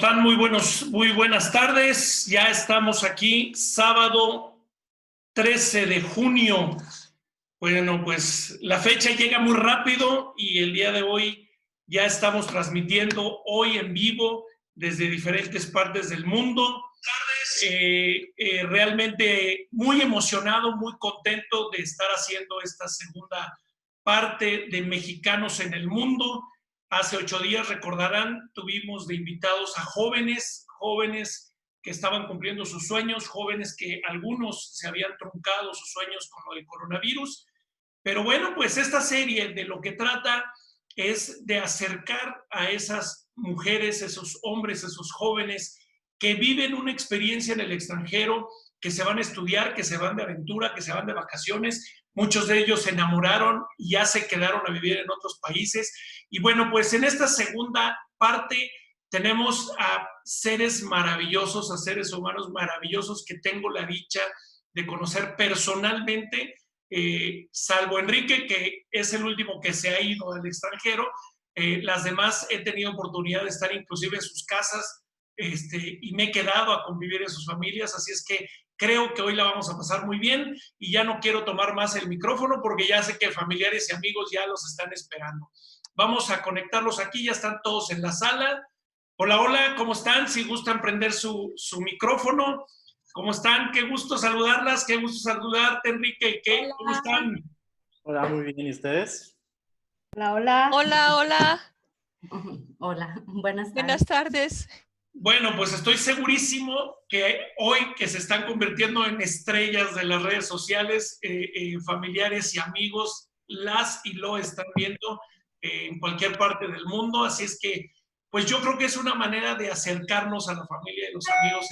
están? Muy buenas tardes. Ya estamos aquí, sábado 13 de junio. Bueno, pues la fecha llega muy rápido y el día de hoy ya estamos transmitiendo hoy en vivo desde diferentes partes del mundo. Realmente muy emocionado, muy contento de estar haciendo esta segunda parte de Mexicanos en el Mundo. Hace 8 días, recordarán, tuvimos de invitados a jóvenes que estaban cumpliendo sus sueños, jóvenes que algunos se habían truncado sus sueños con lo del coronavirus. Pero bueno, pues esta serie de lo que trata es de acercar a esas mujeres, esos hombres, esos jóvenes que viven una experiencia en el extranjero, que se van a estudiar, que se van de aventura, que se van de vacaciones. Muchos de ellos se enamoraron y ya se quedaron a vivir en otros países. Y bueno, pues en esta segunda parte tenemos a seres maravillosos, a seres humanos maravillosos que tengo la dicha de conocer personalmente, salvo Enrique, que es el último que se ha ido al extranjero. Las demás he tenido oportunidad de estar inclusive en sus casas, y me he quedado a convivir en sus familias, así es que creo que hoy la vamos a pasar muy bien y ya no quiero tomar más el micrófono porque ya sé que familiares y amigos ya los están esperando. Vamos a conectarlos aquí, ya están todos en la sala. Hola, hola, ¿cómo están? Si gustan prender su micrófono. ¿Cómo están? Qué gusto saludarlas, qué gusto saludarte, Enrique. Hola. ¿Cómo están? Hola, muy bien. ¿Y ustedes? Hola, hola. Hola, hola. Hola, buenas tardes. Buenas tardes. Bueno, pues estoy segurísimo que hoy que se están convirtiendo en estrellas de las redes sociales, familiares y amigos, las y lo están viendo en cualquier parte del mundo. Así es que, pues yo creo que es una manera de acercarnos a la familia y los amigos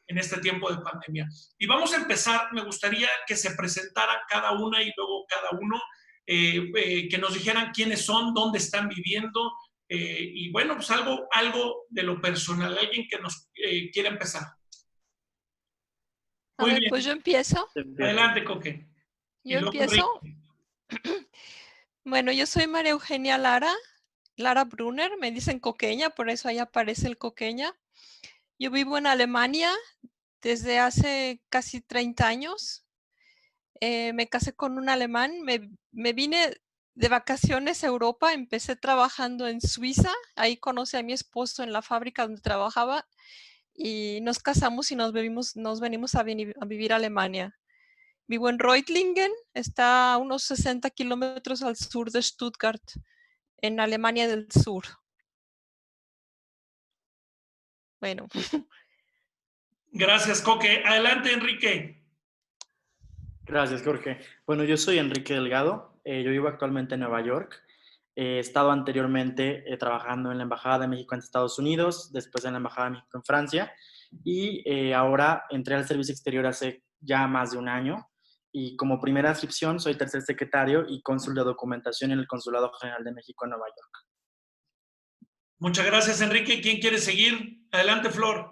en este tiempo de pandemia. Y vamos a empezar, me gustaría que se presentaran cada una y luego cada uno, que nos dijeran quiénes son, dónde están viviendo, y bueno, pues algo de lo personal, alguien que nos quiera empezar. A ver, pues yo empiezo. Adelante, Coque. Yo empiezo. Bueno, yo soy María Eugenia Lara Brunner, me dicen coqueña, por eso ahí aparece el coqueña. Yo vivo en Alemania desde hace casi 30 años. Me casé con un alemán, me vine de vacaciones a Europa, empecé trabajando en Suiza, ahí conocí a mi esposo en la fábrica donde trabajaba y nos casamos y nos venimos a vivir a Alemania. Vivo en Reutlingen, está a unos 60 kilómetros al sur de Stuttgart, en Alemania del Sur. Bueno. Gracias, Coque. Adelante, Enrique. Gracias, Jorge. Bueno, yo soy Enrique Delgado. Yo vivo actualmente en Nueva York. He estado anteriormente trabajando en la Embajada de México en Estados Unidos, después en la Embajada de México en Francia, y ahora entré al servicio exterior hace ya más de un año. Y como primera adscripción, soy tercer secretario y cónsul de documentación en el Consulado General de México en Nueva York. Muchas gracias, Enrique. ¿Quién quiere seguir? Adelante, Flor.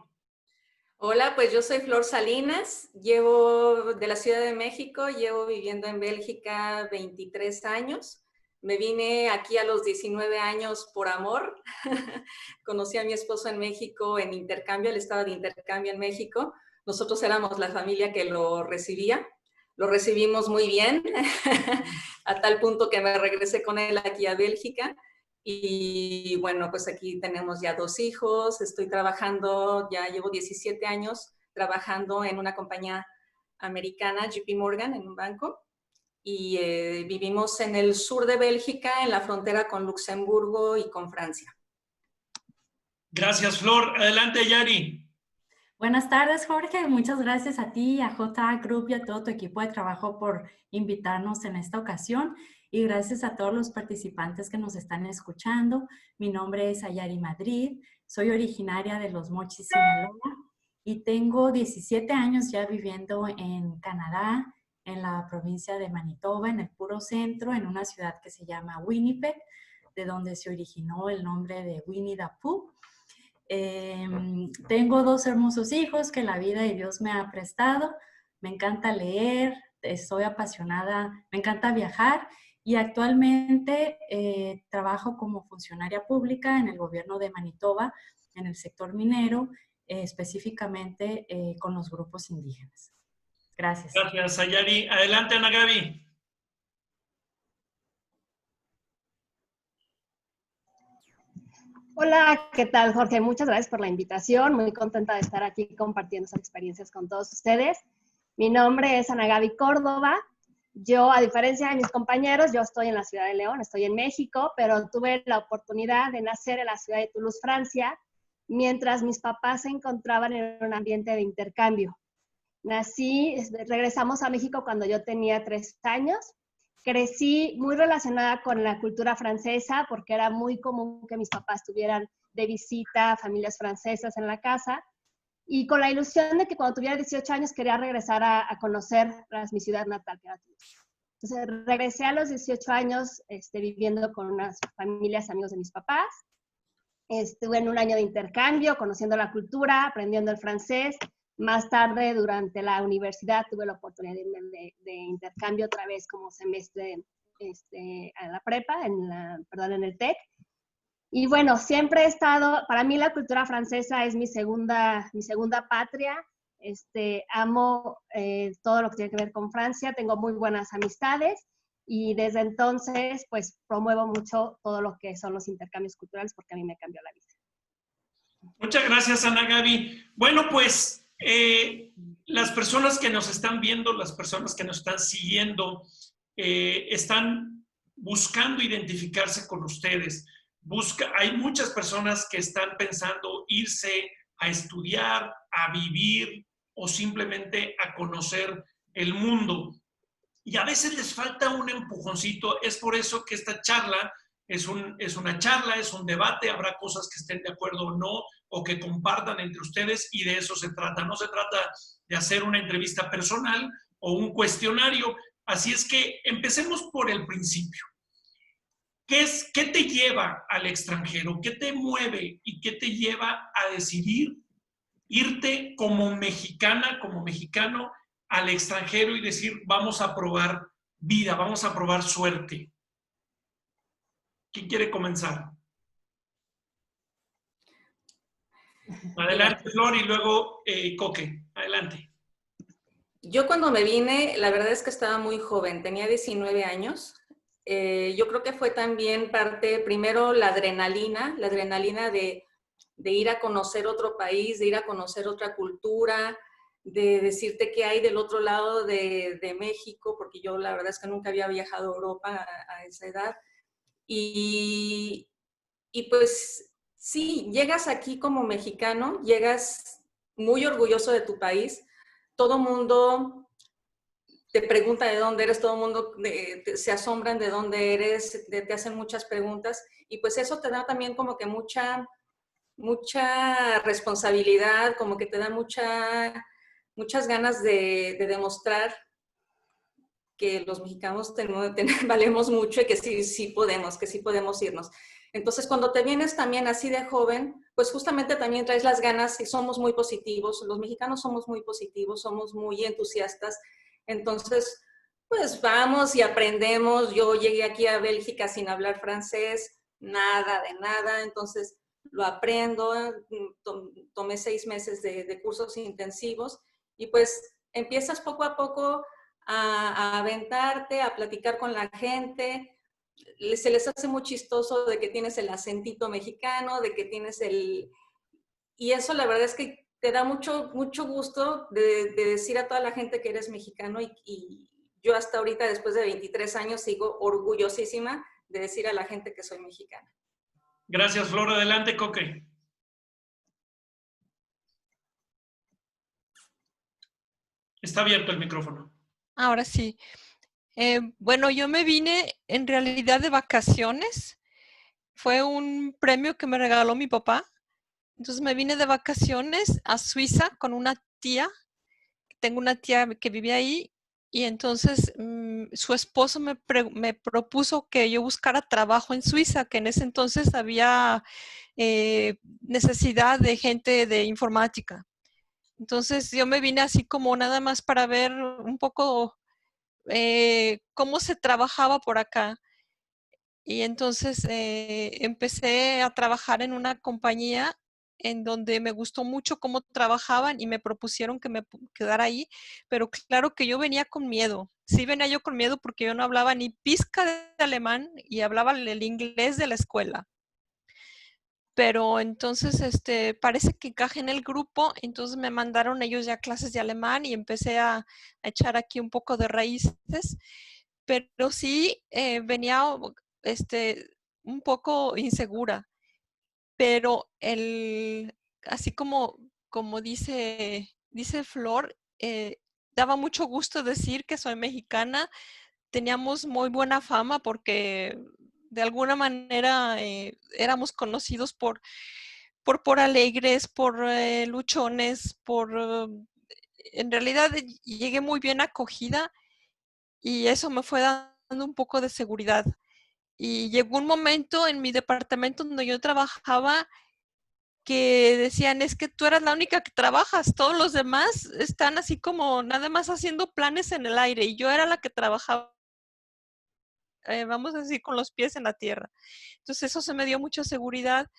Hola, pues yo soy Flor Salinas, llevo de la Ciudad de México, llevo viviendo en Bélgica 23 años. Me vine aquí a los 19 años por amor. Conocí a mi esposo en México en intercambio, él estaba de intercambio en México. Nosotros éramos la familia que lo recibía. Lo recibimos muy bien, a tal punto que me regresé con él aquí a Bélgica. Y bueno, pues aquí tenemos ya 2 hijos, estoy trabajando, ya llevo 17 años trabajando en una compañía americana, JP Morgan, en un banco, y vivimos en el sur de Bélgica, en la frontera con Luxemburgo y con Francia. Gracias, Flor. Adelante, Yari. Buenas tardes, Jorge. Muchas gracias a ti, a JA Group y a todo tu equipo de trabajo por invitarnos en esta ocasión. Y gracias a todos los participantes que nos están escuchando. Mi nombre es Ayari Madrid, soy originaria de Los Mochis, Sinaloa, y tengo 17 años ya viviendo en Canadá, en la provincia de Manitoba, en el puro centro, en una ciudad que se llama Winnipeg, de donde se originó el nombre de Winnie the Pooh. Tengo 2 hermosos hijos que la vida y Dios me ha prestado. Me encanta leer, estoy apasionada, me encanta viajar y actualmente trabajo como funcionaria pública en el gobierno de Manitoba en el sector minero, específicamente con los grupos indígenas. Gracias. Gracias, Sayari. Adelante, Ana Gaby. Hola, ¿qué tal, Jorge? Muchas gracias por la invitación. Muy contenta de estar aquí compartiendo esas experiencias con todos ustedes. Mi nombre es Ana Gaby Córdoba. Yo, a diferencia de mis compañeros, yo estoy en la ciudad de León, estoy en México, pero tuve la oportunidad de nacer en la ciudad de Toulouse, Francia, mientras mis papás se encontraban en un ambiente de intercambio. Regresamos a México cuando yo tenía 3 años. Crecí muy relacionada con la cultura francesa porque era muy común que mis papás tuvieran de visita familias francesas en la casa y con la ilusión de que cuando tuviera 18 años quería regresar a conocer mi ciudad natal, que era Toulouse. Entonces regresé a los 18 años viviendo con unas familias, amigos de mis papás. Estuve en un año de intercambio, conociendo la cultura, aprendiendo el francés. Más tarde, durante la universidad, tuve la oportunidad de irme de intercambio otra vez como semestre a la prepa, en el TEC. Y bueno, siempre he estado, para mí la cultura francesa es mi segunda patria. Amo todo lo que tiene que ver con Francia, tengo muy buenas amistades y desde entonces pues promuevo mucho todo lo que son los intercambios culturales porque a mí me cambió la vida. Muchas gracias, Ana Gaby. Bueno, pues las personas que nos están viendo, las personas que nos están siguiendo, están buscando identificarse con ustedes. Hay muchas personas que están pensando irse a estudiar, a vivir o simplemente a conocer el mundo. Y a veces les falta un empujoncito. Es por eso que esta charla es una charla, es un debate. Habrá cosas que estén de acuerdo o no, o que compartan entre ustedes, y de eso se trata. No se trata de hacer una entrevista personal o un cuestionario. Así es que empecemos por el principio. ¿Qué te lleva al extranjero? ¿Qué te mueve y qué te lleva a decidir irte como mexicana, como mexicano, al extranjero y decir, vamos a probar vida, vamos a probar suerte? ¿Quién quiere comenzar? Adelante, Flor, y luego Coque. Adelante. Yo cuando me vine, la verdad es que estaba muy joven, tenía 19 años. Yo creo que fue también parte, primero la adrenalina de ir a conocer otro país, de ir a conocer otra cultura, de decirte qué hay del otro lado de México, porque yo la verdad es que nunca había viajado a Europa a esa edad. Y pues sí, llegas aquí como mexicano, llegas muy orgulloso de tu país, todo mundo te pregunta de dónde eres, todo el mundo se asombran de dónde eres, te hacen muchas preguntas y pues eso te da también como que mucha responsabilidad, como que te da muchas ganas de demostrar que los mexicanos valemos mucho y que sí podemos irnos. Entonces, cuando te vienes también así de joven, pues justamente también traes las ganas y somos muy positivos, los mexicanos somos muy positivos, somos muy entusiastas. Entonces, pues vamos y aprendemos. Yo llegué aquí a Bélgica sin hablar francés, nada de nada, entonces lo aprendo, tomé 6 meses de cursos intensivos y pues empiezas poco a poco a aventarte, a platicar con la gente. Se les hace muy chistoso de que tienes el acentito mexicano, de que tienes y eso la verdad es que te da mucho gusto de decir a toda la gente que eres mexicano y yo hasta ahorita, después de 23 años, sigo orgullosísima de decir a la gente que soy mexicana. Gracias, Flor. Adelante, Coque. Está abierto el micrófono. Ahora sí. Bueno, yo me vine en realidad de vacaciones. Fue un premio que me regaló mi papá. Entonces me vine de vacaciones a Suiza con una tía. Tengo una tía que vive ahí y entonces su esposo me propuso que yo buscara trabajo en Suiza, que en ese entonces había necesidad de gente de informática. Entonces yo me vine así como nada más para ver un poco cómo se trabajaba por acá. Y entonces empecé a trabajar en una compañía en donde me gustó mucho cómo trabajaban y me propusieron que me quedara ahí, pero claro que yo venía con miedo. Sí venía yo con miedo porque yo no hablaba ni pizca de alemán y hablaba el inglés de la escuela. Pero entonces, parece que encajé en el grupo, entonces me mandaron ellos ya clases de alemán y empecé a echar aquí un poco de raíces, pero sí venía un poco insegura, pero así como dice Flor, daba mucho gusto decir que soy mexicana. Teníamos muy buena fama porque de alguna manera éramos conocidos por alegres, por luchones, en realidad llegué muy bien acogida y eso me fue dando un poco de seguridad. Y llegó un momento en mi departamento donde yo trabajaba que decían, es que tú eras la única que trabajas, todos los demás están así como nada más haciendo planes en el aire y yo era la que trabajaba, vamos a decir, con los pies en la tierra. Entonces eso se me dio mucha seguridad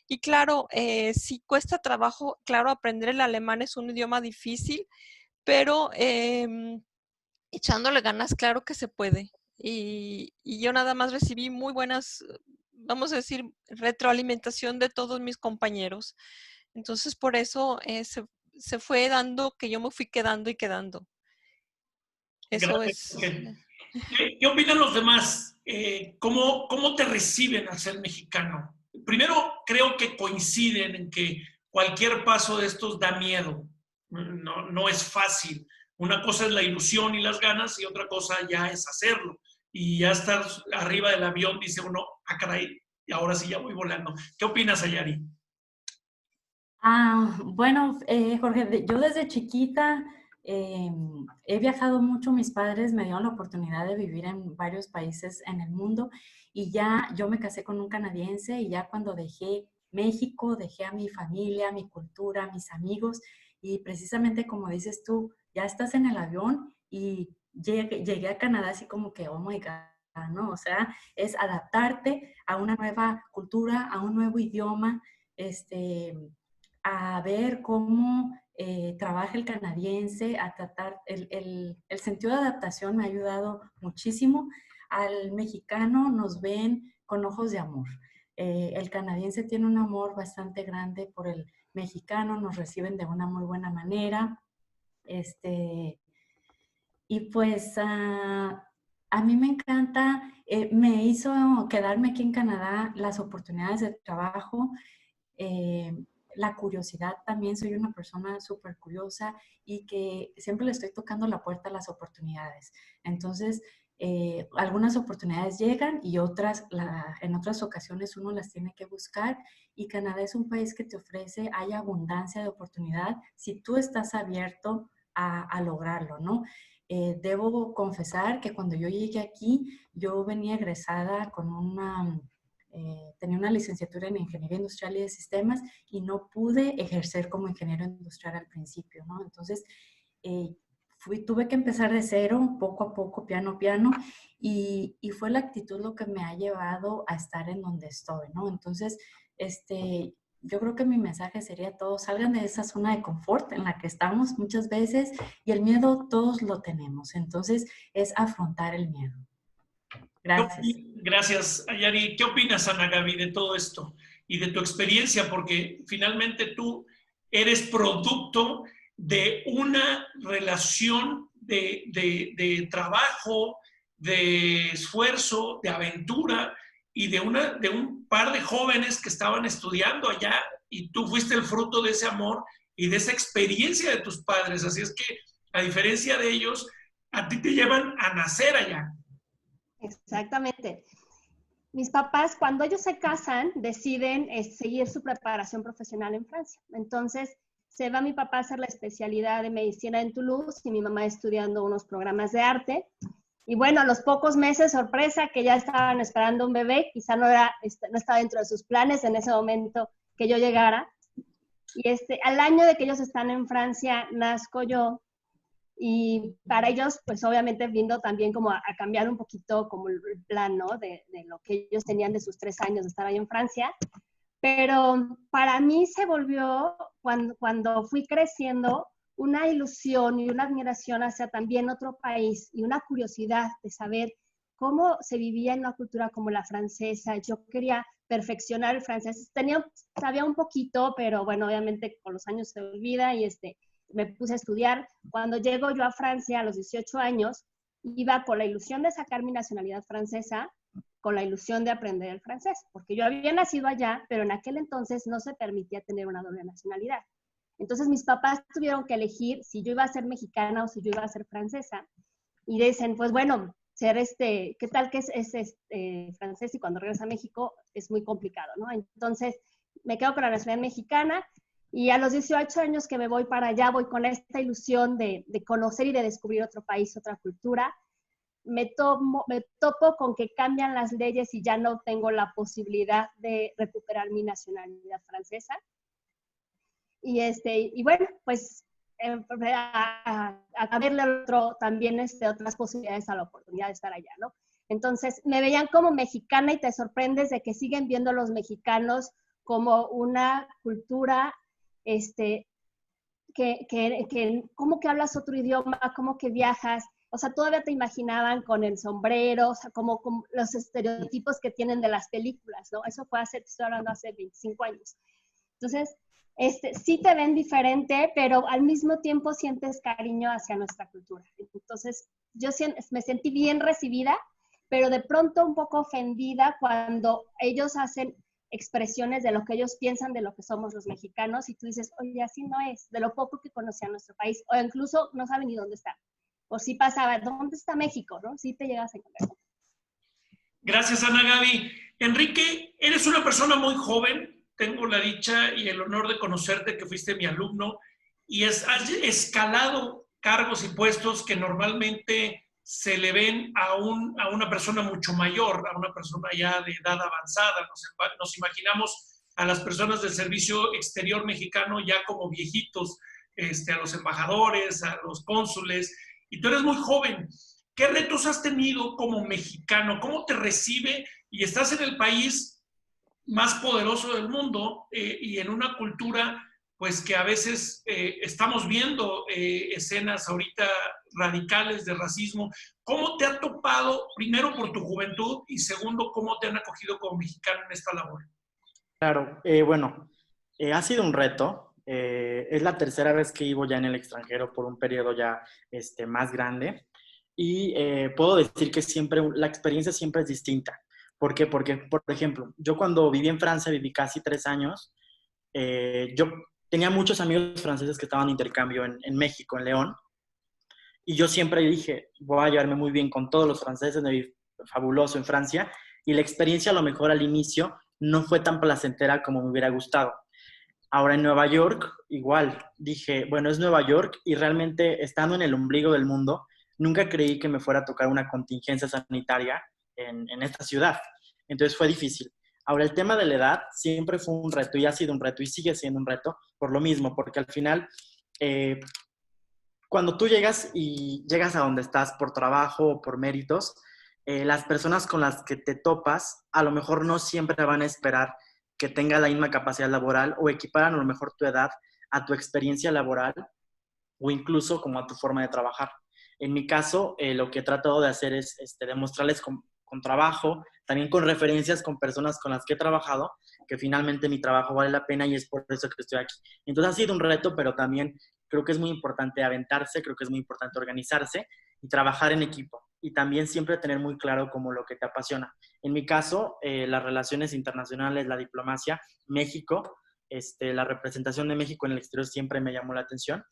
y claro, sí cuesta trabajo, claro, aprender el alemán es un idioma difícil, pero echándole ganas, claro que se puede. Y yo nada más recibí muy buenas, vamos a decir, retroalimentación de todos mis compañeros. Entonces, por eso se fue dando que yo me fui quedando y quedando. Eso Gracias, es. Jorge. ¿Qué opinan los demás? ¿Cómo te reciben al ser mexicano? Primero, creo que coinciden en que cualquier paso de estos da miedo. No es fácil. Una cosa es la ilusión y las ganas y otra cosa ya es hacerlo. Y ya estar arriba del avión, dice uno, ah, caray, y ahora sí ya voy volando. ¿Qué opinas, Ayari? Bueno, Jorge, yo desde chiquita he viajado mucho, mis padres me dieron la oportunidad de vivir en varios países en el mundo y ya yo me casé con un canadiense y ya cuando dejé México, dejé a mi familia, mi cultura, mis amigos y precisamente como dices tú, ya estás en el avión y llegué a Canadá así como que, oh my God, ¿no? O sea, es adaptarte a una nueva cultura, a un nuevo idioma, a ver cómo trabaja el canadiense, a tratar, el sentido de adaptación me ha ayudado muchísimo. Al mexicano nos ven con ojos de amor. El canadiense tiene un amor bastante grande por el mexicano, nos reciben de una muy buena manera. Y pues a mí me encanta, me hizo quedarme aquí en Canadá las oportunidades de trabajo, la curiosidad también, soy una persona súper curiosa y que siempre le estoy tocando la puerta a las oportunidades. Entonces, algunas oportunidades llegan y otras, en otras ocasiones uno las tiene que buscar y Canadá es un país que te ofrece, hay abundancia de oportunidad si tú estás abierto a lograrlo, ¿no? Debo confesar que cuando yo llegué aquí, yo venía egresada con tenía una licenciatura en Ingeniería Industrial y de Sistemas y no pude ejercer como ingeniero industrial al principio, ¿no? Entonces, tuve que empezar de cero, poco a poco, piano a piano, y fue la actitud lo que me ha llevado a estar en donde estoy, ¿no? Entonces, yo creo que mi mensaje sería todos salgan de esa zona de confort en la que estamos muchas veces y el miedo todos lo tenemos, entonces es afrontar el miedo. Gracias. Gracias, Ayari. ¿Qué opinas, Ana Gaby, de todo esto y de tu experiencia? Porque finalmente tú eres producto de una relación de trabajo, de esfuerzo, de aventura y de un par de jóvenes que estaban estudiando allá y tú fuiste el fruto de ese amor y de esa experiencia de tus padres. Así es que, a diferencia de ellos, a ti te llevan a nacer allá. Exactamente. Mis papás, cuando ellos se casan, deciden seguir su preparación profesional en Francia. Entonces, se va mi papá a hacer la especialidad de medicina en Toulouse y mi mamá estudiando unos programas de arte. Y bueno, a los pocos meses, sorpresa, que ya estaban esperando un bebé, quizá no estaba dentro de sus planes en ese momento que yo llegara. Y al año de que ellos están en Francia, nazco yo. Y para ellos, pues obviamente viendo también como a cambiar un poquito como el plan, ¿no? De lo que ellos tenían de sus 3 años de estar ahí en Francia, Pero para mí se volvió, cuando fui creciendo, una ilusión y una admiración hacia también otro país y una curiosidad de saber cómo se vivía en una cultura como la francesa. Yo quería perfeccionar el francés. Sabía un poquito, pero bueno, obviamente con los años se olvida y me puse a estudiar. Cuando llego yo a Francia a los 18 años, iba con la ilusión de sacar mi nacionalidad francesa, con la ilusión de aprender el francés, porque yo había nacido allá, pero en aquel entonces no se permitía tener una doble nacionalidad. Entonces mis papás tuvieron que elegir si yo iba a ser mexicana o si yo iba a ser francesa. Y dicen, pues bueno, ¿qué tal que es francés y cuando regresa a México es muy complicado, ¿no? Entonces me quedo con la nacionalidad mexicana y a los 18 años que me voy para allá, voy con esta ilusión de conocer y de descubrir otro país, otra cultura. Me topo con que cambian las leyes y ya no tengo la posibilidad de recuperar mi nacionalidad francesa. Y bueno, pues a verle también otras posibilidades a la oportunidad de estar allá, ¿no? Entonces me veían como mexicana y te sorprendes de que siguen viendo a los mexicanos como una cultura, ¿cómo que hablas otro idioma? ¿Cómo que viajas? O sea, todavía te imaginaban con el sombrero, o sea, como los estereotipos que tienen de las películas, ¿no? Eso fue estoy hablando hace 25 años. Entonces, sí te ven diferente, pero al mismo tiempo sientes cariño hacia nuestra cultura. Entonces, yo me sentí bien recibida, pero de pronto un poco ofendida cuando ellos hacen expresiones de lo que ellos piensan de lo que somos los mexicanos y tú dices, oye, así no es, de lo poco que conocían nuestro país, o incluso no saben ni dónde está. O sí pasaba, ¿dónde está México? ¿No? Sí te llegas a encontrar. Gracias, Ana Gaby. Enrique, eres una persona muy joven. Tengo la dicha y el honor de conocerte, que fuiste mi alumno, y has escalado cargos y puestos que normalmente se le ven a una persona mucho mayor, a una persona ya de edad avanzada. Nos imaginamos a las personas del servicio exterior mexicano ya como viejitos, a los embajadores, a los cónsules, y tú eres muy joven. ¿Qué retos has tenido como mexicano? ¿Cómo te recibe? Y estás en el país más poderoso del mundo y en una cultura pues que a veces estamos viendo escenas ahorita radicales de racismo. ¿Cómo te ha topado, primero por tu juventud y segundo, cómo te han acogido como mexicano en esta labor? Claro, bueno, ha sido un reto. Es la tercera vez que vivo ya en el extranjero por un periodo ya más grande y puedo decir que la experiencia siempre es distinta. ¿Por qué? Porque, por ejemplo, yo cuando viví en Francia, viví casi 3 años, yo tenía muchos amigos franceses que estaban de intercambio en México, en León, y yo siempre dije, voy a llevarme muy bien con todos los franceses, me vi fabuloso en Francia, y la experiencia a lo mejor al inicio no fue tan placentera como me hubiera gustado. Ahora en Nueva York, igual, dije, bueno, es Nueva York y realmente estando en el ombligo del mundo, nunca creí que me fuera a tocar una contingencia sanitaria en esta ciudad. Entonces fue difícil. Ahora, el tema de la edad siempre fue un reto y ha sido un reto y sigue siendo un reto por lo mismo, porque al final, cuando tú llegas a donde estás por trabajo o por méritos, las personas con las que te topas a lo mejor no siempre van a esperar que tenga la misma capacidad laboral o equiparan a lo mejor tu edad a tu experiencia laboral o incluso como a tu forma de trabajar. En mi caso, lo que he tratado de hacer es demostrarles con trabajo, también con referencias con personas con las que he trabajado, que finalmente mi trabajo vale la pena y es por eso que estoy aquí. Entonces ha sido un reto, pero también creo que es muy importante aventarse, creo que es muy importante organizarse y trabajar en equipo. Y también siempre tener muy claro como lo que te apasiona. En mi caso, las relaciones internacionales, la diplomacia, México, la representación de México en el exterior siempre me llamó la atención.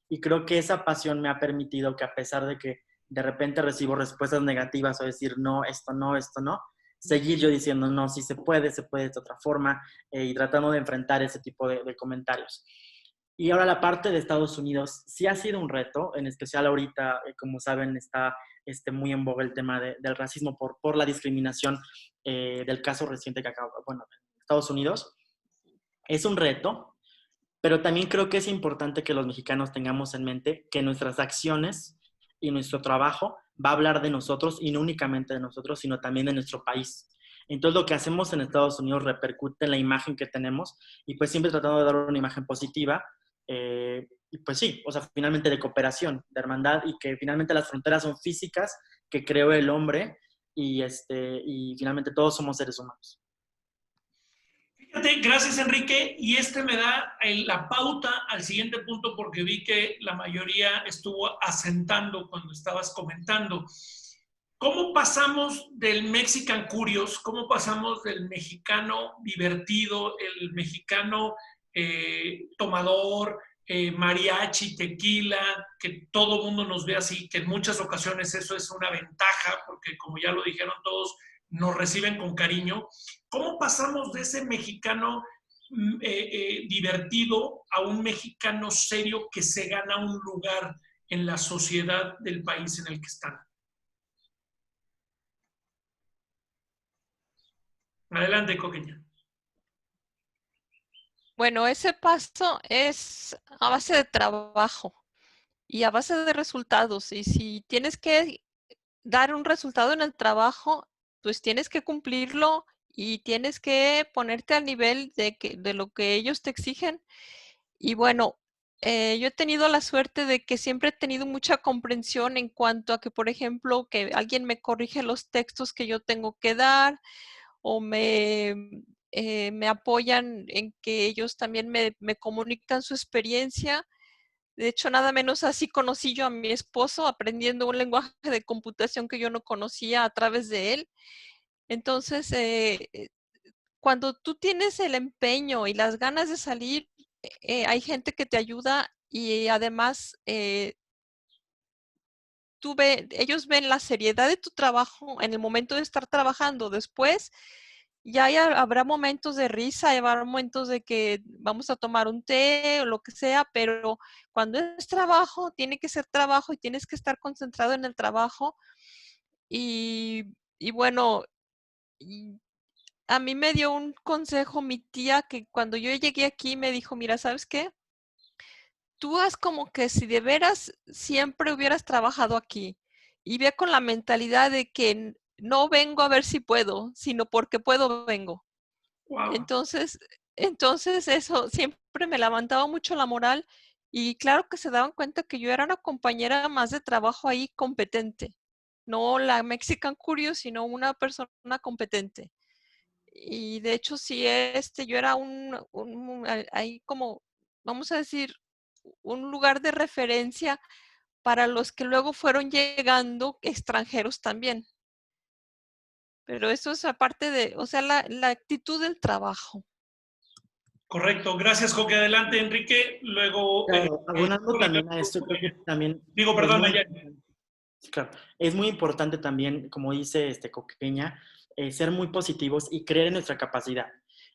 Y creo que esa pasión me ha permitido que a pesar de que de repente recibo respuestas negativas o decir no, seguir yo diciendo no, sí se puede de otra forma y tratando de enfrentar ese tipo de comentarios. Y ahora la parte de Estados Unidos sí ha sido un reto, en especial ahorita, como saben, está muy en boga el tema del racismo por la discriminación del caso reciente que acaba, bueno, en Estados Unidos. Es un reto, pero también creo que es importante que los mexicanos tengamos en mente que nuestras acciones y nuestro trabajo va a hablar de nosotros y no únicamente de nosotros, sino también de nuestro país. Entonces lo que hacemos en Estados Unidos repercute en la imagen que tenemos y pues siempre tratando de dar una imagen positiva. Y pues sí, o sea, finalmente de cooperación, de hermandad y que finalmente las fronteras son físicas que creó el hombre y finalmente todos somos seres humanos. Fíjate, gracias Enrique, y me da la pauta al siguiente punto porque vi que la mayoría estuvo asentando cuando estabas comentando. ¿Cómo pasamos del Mexican Curious? ¿Cómo pasamos del mexicano divertido, el mexicano tomador, mariachi, tequila, que todo mundo nos ve así, que en muchas ocasiones eso es una ventaja, porque como ya lo dijeron todos, nos reciben con cariño? ¿Cómo pasamos de ese mexicano divertido a un mexicano serio que se gana un lugar en la sociedad del país en el que están? Adelante, Coqueña. Bueno, ese paso es a base de trabajo y a base de resultados. Y si tienes que dar un resultado en el trabajo, pues tienes que cumplirlo y tienes que ponerte al nivel de lo que ellos te exigen. Y bueno, yo he tenido la suerte de que siempre he tenido mucha comprensión en cuanto a que, por ejemplo, que alguien me corrige los textos que yo tengo que dar o me apoyan en que ellos también me comunican su experiencia. De hecho, nada menos así conocí yo a mi esposo, aprendiendo un lenguaje de computación que yo no conocía a través de él. Entonces, cuando tú tienes el empeño y las ganas de salir, hay gente que te ayuda y además ellos ven la seriedad de tu trabajo en el momento de estar trabajando. Después ya habrá momentos de risa, habrá momentos de que vamos a tomar un té o lo que sea, pero cuando es trabajo, tiene que ser trabajo y tienes que estar concentrado en el trabajo. Y bueno, a mí me dio un consejo mi tía que cuando yo llegué aquí me dijo, mira, ¿sabes qué? Tú haz como que si de veras siempre hubieras trabajado aquí y ve con la mentalidad de que no vengo a ver si puedo, sino porque puedo vengo. Wow. Entonces eso siempre me levantaba mucho la moral y claro que se daban cuenta que yo era una compañera más de trabajo ahí competente. No la Mexican Curious, sino una persona competente. Y de hecho, sí, yo era ahí como, vamos a decir, un lugar de referencia para los que luego fueron llegando extranjeros también. Pero eso es aparte de, o sea, la actitud del trabajo. Correcto. Gracias, Coque. Adelante, Enrique. Luego... Claro, abonando también a esto, creo que también... Digo, perdón, Nayari. Claro, es muy importante también, como dice Coqueña, ser muy positivos y creer en nuestra capacidad.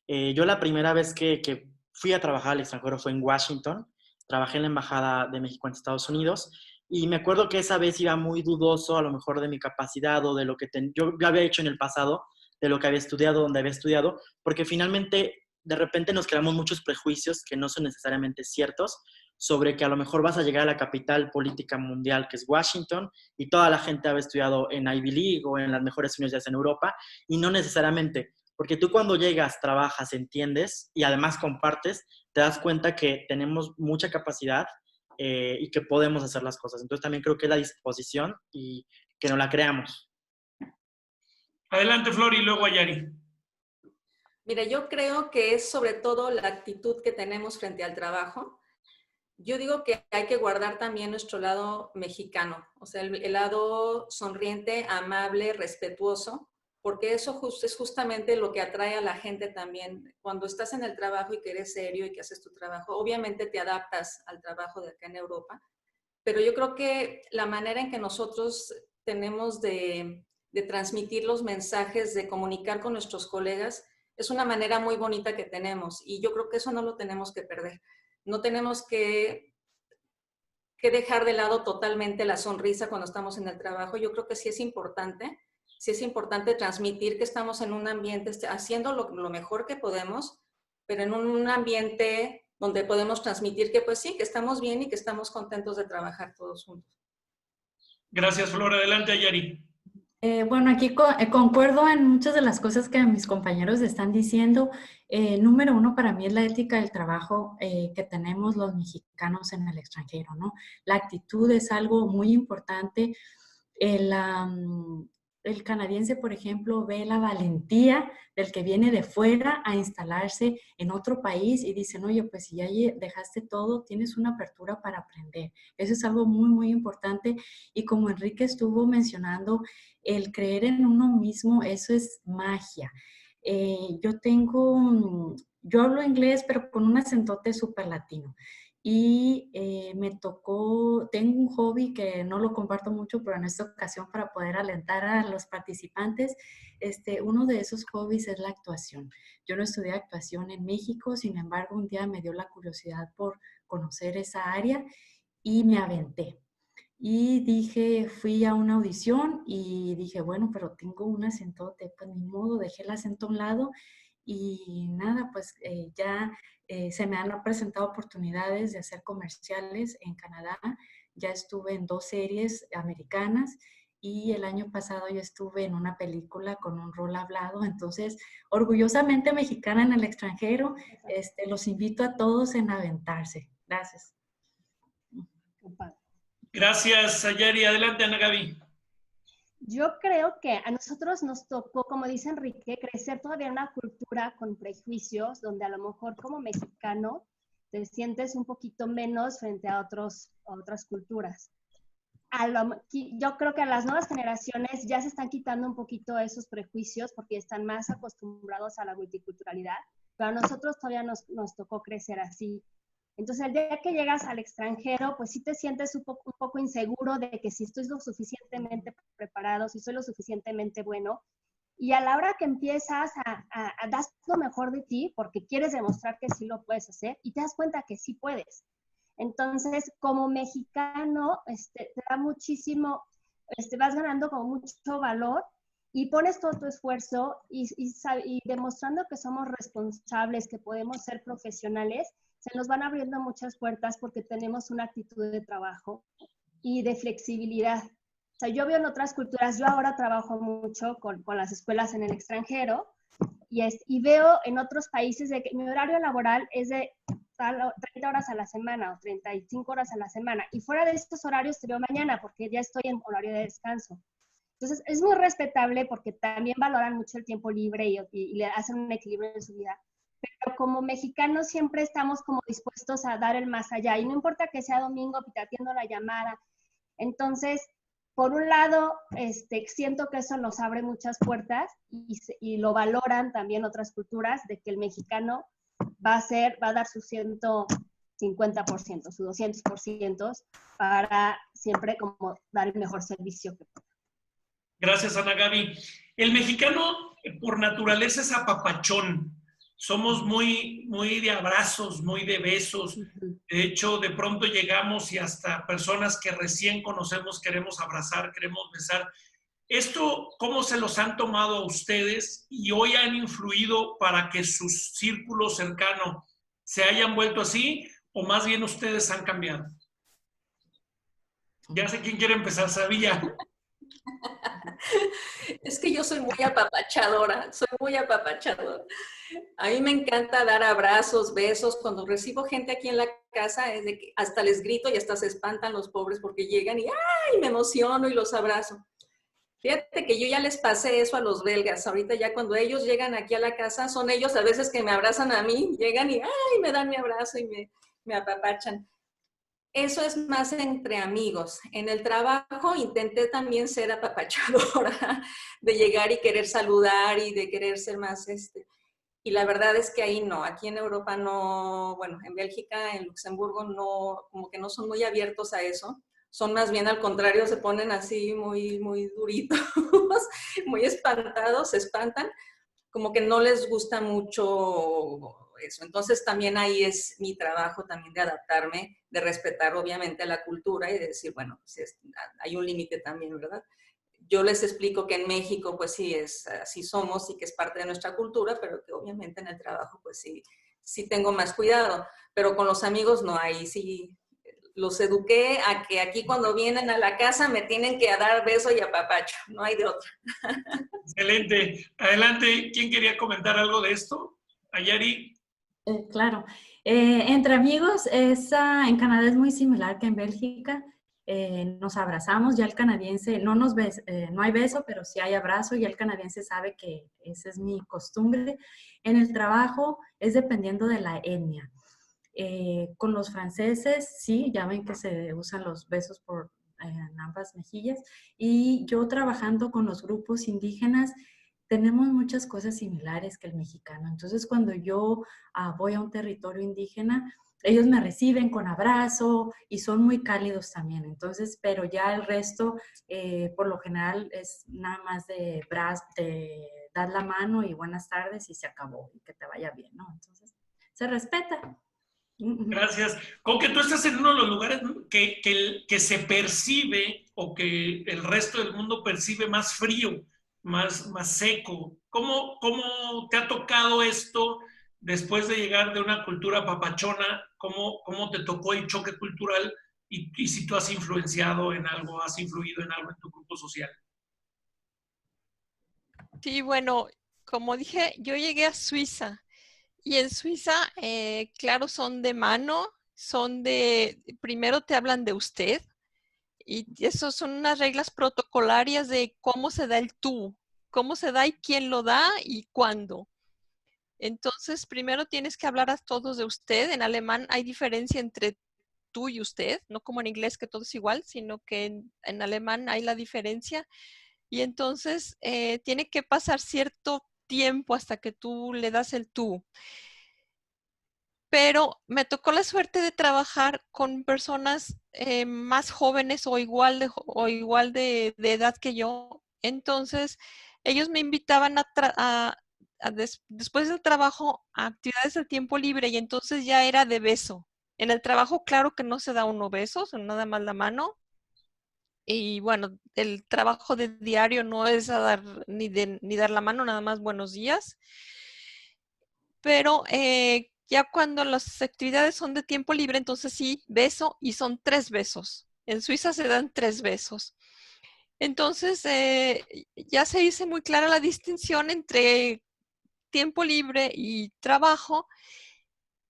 Yo la primera vez que fui a trabajar al extranjero fue en Washington. Trabajé en la Embajada de México en Estados Unidos y me acuerdo que esa vez iba muy dudoso a lo mejor de mi capacidad o de lo que yo había hecho en el pasado, de lo que había estudiado, donde había estudiado, porque finalmente de repente nos creamos muchos prejuicios que no son necesariamente ciertos sobre que a lo mejor vas a llegar a la capital política mundial que es Washington y toda la gente había estudiado en Ivy League o en las mejores universidades en Europa y no necesariamente, porque tú cuando llegas, trabajas, entiendes y además compartes, te das cuenta que tenemos mucha capacidad y que podemos hacer las cosas. Entonces también creo que es la disposición y que nos la creamos. Adelante, Flor, y luego Ayari. Mira, yo creo que es sobre todo la actitud que tenemos frente al trabajo. Yo digo que hay que guardar también nuestro lado mexicano, o sea, el lado sonriente, amable, respetuoso, porque eso es justamente lo que atrae a la gente también. Cuando estás en el trabajo y que eres serio y que haces tu trabajo, obviamente te adaptas al trabajo de acá en Europa, pero yo creo que la manera en que nosotros tenemos de transmitir los mensajes, de comunicar con nuestros colegas, es una manera muy bonita que tenemos y yo creo que eso no lo tenemos que perder. No tenemos que dejar de lado totalmente la sonrisa cuando estamos en el trabajo. Yo creo que sí es importante transmitir que estamos en un ambiente haciendo lo mejor que podemos, pero en un ambiente donde podemos transmitir que pues sí, que estamos bien y que estamos contentos de trabajar todos juntos. Gracias, Flor. Adelante, Ayari. Bueno, aquí concuerdo en muchas de las cosas que mis compañeros están diciendo. Número uno para mí es la ética del trabajo que tenemos los mexicanos en el extranjero, ¿no? La actitud es algo muy importante. El, el canadiense, por ejemplo, ve la valentía del que viene de fuera a instalarse en otro país y dicen, oye, pues si ya dejaste todo, tienes una apertura para aprender. Eso es algo muy, muy importante. Y como Enrique estuvo mencionando, el creer en uno mismo, eso es magia. Yo hablo inglés, pero con un acentote súper latino. Y tengo un hobby que no lo comparto mucho, pero en esta ocasión para poder alentar a los participantes, uno de esos hobbies es la actuación. Yo no estudié actuación en México, sin embargo, un día me dio la curiosidad por conocer esa área y me aventé. Y fui a una audición y dije, bueno, pero tengo un acentote, pues ni modo, dejé el acento a un lado y nada, pues ya se me han presentado oportunidades de hacer comerciales en Canadá. Ya estuve en 2 series americanas y el año pasado ya estuve en una película con un rol hablado. Entonces, orgullosamente mexicana en el extranjero, los invito a todos en aventarse. Gracias. Gracias, Sayari. Adelante, Ana Gaby. Yo creo que a nosotros nos tocó, como dice Enrique, crecer todavía en una cultura con prejuicios, donde a lo mejor como mexicano te sientes un poquito menos frente a otras culturas. Yo creo que a las nuevas generaciones ya se están quitando un poquito esos prejuicios porque están más acostumbrados a la multiculturalidad, pero a nosotros todavía nos tocó crecer así. Entonces, el día que llegas al extranjero, pues sí te sientes un poco inseguro de que si estoy lo suficientemente preparado, si soy lo suficientemente bueno. Y a la hora que empiezas a dar lo mejor de ti, porque quieres demostrar que sí lo puedes hacer, y te das cuenta que sí puedes. Entonces, como mexicano, te da muchísimo, vas ganando como mucho valor y pones todo tu esfuerzo y demostrando que somos responsables, que podemos ser profesionales, se nos van abriendo muchas puertas porque tenemos una actitud de trabajo y de flexibilidad. O sea, yo veo en otras culturas, yo ahora trabajo mucho con las escuelas en el extranjero y veo en otros países de que mi horario laboral es de 30 horas a la semana o 35 horas a la semana. Y fuera de estos horarios te veo mañana porque ya estoy en horario de descanso. Entonces, es muy respetable porque también valoran mucho el tiempo libre y le hacen un equilibrio en su vida. Pero como mexicanos siempre estamos como dispuestos a dar el más allá. Y no importa que sea domingo, pitateando la llamada. Entonces, por un lado, siento que eso nos abre muchas puertas y lo valoran también otras culturas, de que el mexicano va a dar su 150%, su 200% para siempre como dar el mejor servicio que pueda. Gracias, Ana Gaby. El mexicano, por naturaleza, es apapachón. Somos muy de abrazos, muy de besos. De hecho, de pronto llegamos y hasta personas que recién conocemos queremos abrazar, queremos besar. ¿Esto cómo se los han tomado a ustedes y hoy han influido para que su círculo cercano se hayan vuelto así o más bien ustedes han cambiado? Ya sé quién quiere empezar, sabía. Es que yo soy muy apapachadora, A mí me encanta dar abrazos, besos. Cuando recibo gente aquí en la casa, es de que hasta les grito y hasta se espantan los pobres porque llegan y ¡ay! Me emociono y los abrazo. Fíjate que yo ya les pasé eso a los belgas. Ahorita ya cuando ellos llegan aquí a la casa, son ellos a veces que me abrazan a mí, llegan y ¡ay! Me dan mi abrazo y me apapachan. Eso es más entre amigos. En el trabajo intenté también ser apapachadora, de llegar y querer saludar y de querer ser más Y la verdad es que ahí no, aquí en Europa no, bueno, en Bélgica, en Luxemburgo no, como que no son muy abiertos a eso. Son más bien al contrario, se ponen así muy duritos, muy espantados, se espantan, como que no les gusta mucho eso. Entonces también ahí es mi trabajo también de adaptarme, de respetar obviamente la cultura y de decir, bueno, pues hay un límite también, ¿verdad? Yo les explico que en México pues sí, así somos y que es parte de nuestra cultura, pero que obviamente en el trabajo pues sí tengo más cuidado, pero con los amigos no, ahí sí los eduqué a que aquí cuando vienen a la casa me tienen que dar beso y apapacho, no hay de otra. Excelente. Adelante, ¿quién quería comentar algo de esto? Ayari. Claro. Entre amigos, en Canadá es muy similar que en Bélgica. Nos abrazamos, ya el canadiense no hay beso, pero sí hay abrazo, y el canadiense sabe que esa es mi costumbre. En el trabajo es dependiendo de la etnia. Con los franceses, sí, ya ven que se usan los besos en ambas mejillas. Y yo trabajando con los grupos indígenas, tenemos muchas cosas similares que el mexicano. Entonces, cuando yo voy a un territorio indígena, ellos me reciben con abrazo y son muy cálidos también. Entonces, pero ya el resto, por lo general, es nada más de dar la mano y buenas tardes y se acabó, y que te vaya bien, ¿no? Entonces, se respeta. Gracias. Con que tú estás en uno de los lugares que se percibe o que el resto del mundo percibe más frío, más seco. ¿Cómo te ha tocado esto después de llegar de una cultura papachona? ¿Cómo te tocó el choque cultural? Y si tú has influenciado en algo, has influido en algo en tu grupo social. Sí, bueno, como dije, yo llegué a Suiza. Y en Suiza, claro, son de mano, primero te hablan de usted, y eso son unas reglas protocolarias de cómo se da el tú, cómo se da y quién lo da y cuándo. Entonces, primero tienes que hablar a todos de usted. En alemán hay diferencia entre tú y usted, no como en inglés que todo es igual, sino que en alemán hay la diferencia. Y entonces tiene que pasar cierto tiempo hasta que tú le das el tú. Pero me tocó la suerte de trabajar con personas más jóvenes o igual de edad que yo. Entonces, ellos me invitaban después del trabajo a actividades del tiempo libre, y entonces ya era de beso. En el trabajo, claro que no se da uno besos, nada más la mano. Y bueno, el trabajo de diario no es ni dar la mano, nada más buenos días. Pero ya cuando las actividades son de tiempo libre, entonces sí, beso, y son 3 besos. En Suiza se dan 3 besos. Entonces ya se hizo muy clara la distinción entre tiempo libre y trabajo,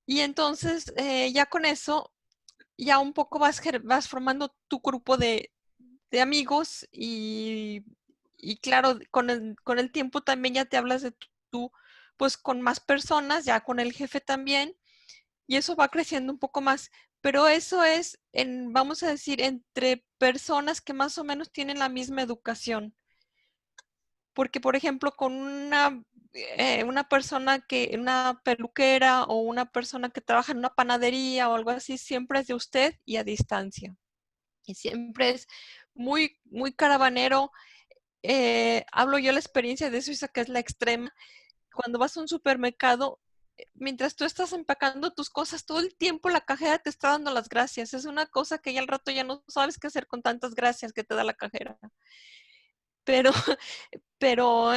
y entonces ya con eso, ya un poco vas formando tu grupo de amigos, y claro, con el tiempo también ya te hablas de tú, pues con más personas, ya con el jefe también, y eso va creciendo un poco más. Pero eso es, vamos a decir, entre personas que más o menos tienen la misma educación. Porque, por ejemplo, con una persona una peluquera, o una persona que trabaja en una panadería o algo así, siempre es de usted y a distancia. Y siempre es muy, muy caravanero. Hablo yo la experiencia de Suiza, que es la extrema. Cuando vas a un supermercado, mientras tú estás empacando tus cosas, todo el tiempo la cajera te está dando las gracias. Es una cosa que ya al rato ya no sabes qué hacer con tantas gracias que te da la cajera. Pero,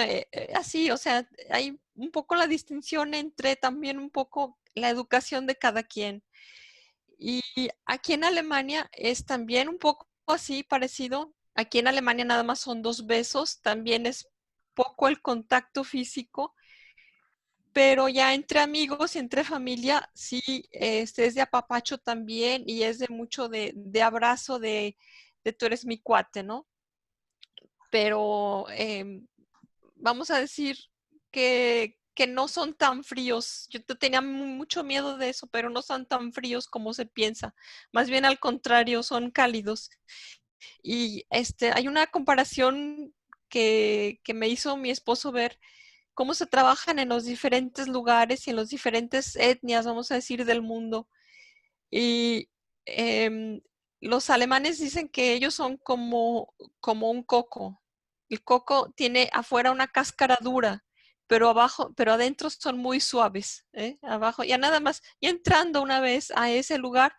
así, o sea, hay un poco la distinción entre también un poco la educación de cada quien. Y aquí en Alemania es también un poco así parecido. Aquí en Alemania nada más son 2 besos, también es poco el contacto físico, pero ya entre amigos y entre familia sí, es de apapacho también, y es de mucho de abrazo, de tú eres mi cuate, ¿no? Pero vamos a decir que no son tan fríos. Yo tenía mucho miedo de eso, pero no son tan fríos como se piensa. Más bien al contrario, son cálidos. Y hay una comparación que me hizo mi esposo ver cómo se trabajan en los diferentes lugares y en las diferentes etnias, vamos a decir, del mundo. Y los alemanes dicen que ellos son como un coco. El coco tiene afuera una cáscara dura, pero adentro son muy suaves, ¿eh? Abajo, ya nada más, y entrando una vez a ese lugar,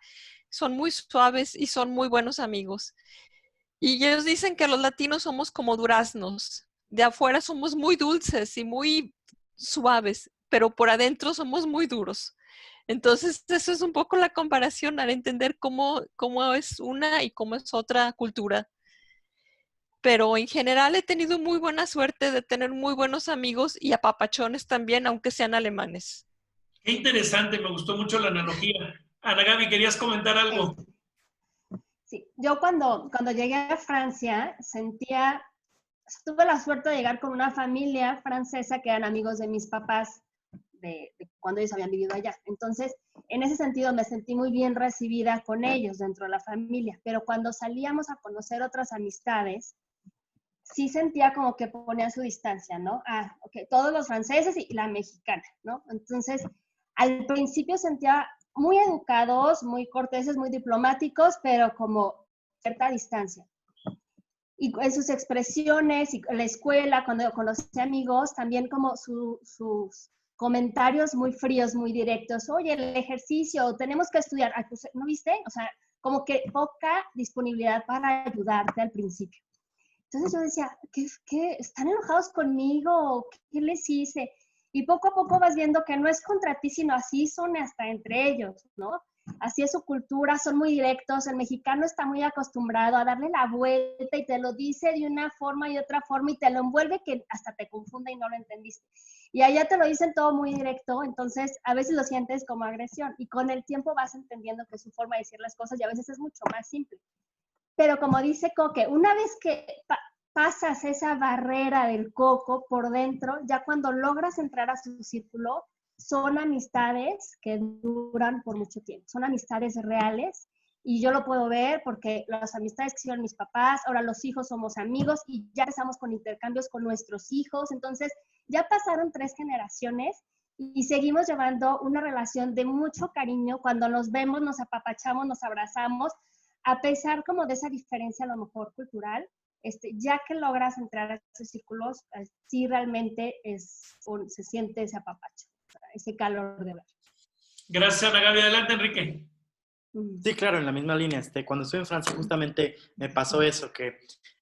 son muy suaves y son muy buenos amigos. Y ellos dicen que los latinos somos como duraznos. De afuera somos muy dulces y muy suaves, pero por adentro somos muy duros. Entonces, eso es un poco la comparación al entender cómo es una y cómo es otra cultura. Pero en general he tenido muy buena suerte de tener muy buenos amigos y apapachones también, aunque sean alemanes. Qué interesante, me gustó mucho la analogía. Ana Gaby, ¿querías comentar algo? Sí, yo cuando llegué a Francia tuve la suerte de llegar con una familia francesa que eran amigos de mis papás de cuando ellos habían vivido allá. Entonces, en ese sentido me sentí muy bien recibida con ellos dentro de la familia, pero cuando salíamos a conocer otras amistades, sí sentía como que ponían su distancia, ¿no? Ok, todos los franceses y la mexicana, ¿no? Entonces, al principio sentía muy educados, muy corteses, muy diplomáticos, pero como cierta distancia. Y en sus expresiones, y en la escuela, cuando conocí amigos, también como sus comentarios muy fríos, muy directos. Oye, el ejercicio, tenemos que estudiar. Pues, ¿no viste? O sea, como que poca disponibilidad para ayudarte al principio. Entonces yo decía, ¿qué? ¿Están enojados conmigo? ¿Qué les hice? Y poco a poco vas viendo que no es contra ti, sino así son hasta entre ellos, ¿no? Así es su cultura, son muy directos. El mexicano está muy acostumbrado a darle la vuelta y te lo dice de una forma y otra forma y te lo envuelve que hasta te confunde y no lo entendiste. Y allá te lo dicen todo muy directo, entonces a veces lo sientes como agresión y con el tiempo vas entendiendo que es su forma de decir las cosas y a veces es mucho más simple. Pero como dice Coque, una vez que pasas esa barrera del coco por dentro, ya cuando logras entrar a su círculo, son amistades que duran por mucho tiempo, son amistades reales y yo lo puedo ver porque las amistades que hicieron mis papás, ahora los hijos somos amigos y ya empezamos con intercambios con nuestros hijos, entonces ya pasaron 3 generaciones y seguimos llevando una relación de mucho cariño. Cuando nos vemos, nos apapachamos, nos abrazamos, a pesar como de esa diferencia a lo mejor cultural, ya que logras entrar a esos círculos, sí realmente se siente ese apapacho, ese calor de ver. Gracias, Ana Gaby. Adelante, Enrique. Sí, claro, en la misma línea. Cuando estuve en Francia justamente me pasó eso, que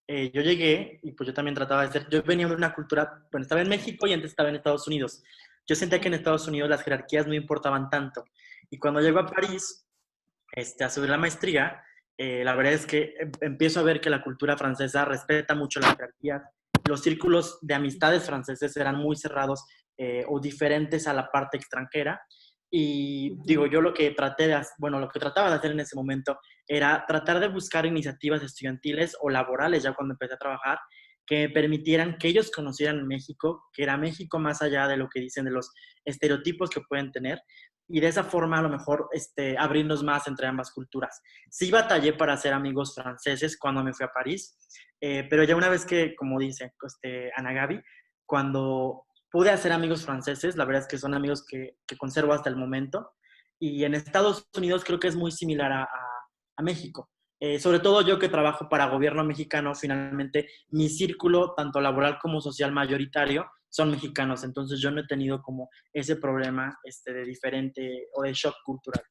yo llegué y pues yo también trataba de ser, yo venía de una cultura, bueno, estaba en México y antes estaba en Estados Unidos. Yo sentía que en Estados Unidos las jerarquías no importaban tanto. Y cuando llego a París, a subir la maestría, la verdad es que empiezo a ver que la cultura francesa respeta mucho las jerarquías. Los círculos de amistades franceses eran muy cerrados o diferentes a la parte extranjera. Y digo, yo lo que trataba de hacer en ese momento era tratar de buscar iniciativas estudiantiles o laborales ya cuando empecé a trabajar que me permitieran que ellos conocieran México, que era México más allá de lo que dicen de los estereotipos que pueden tener, y de esa forma a lo mejor abrirnos más entre ambas culturas. Sí batallé para hacer amigos franceses cuando me fui a París, pero ya una vez que, como dice Ana Gaby, cuando pude hacer amigos franceses, la verdad es que son amigos que conservo hasta el momento, y en Estados Unidos creo que es muy similar a México. Sobre todo yo que trabajo para gobierno mexicano, finalmente mi círculo, tanto laboral como social mayoritario, son mexicanos, entonces yo no he tenido como ese problema de diferente o de shock cultural.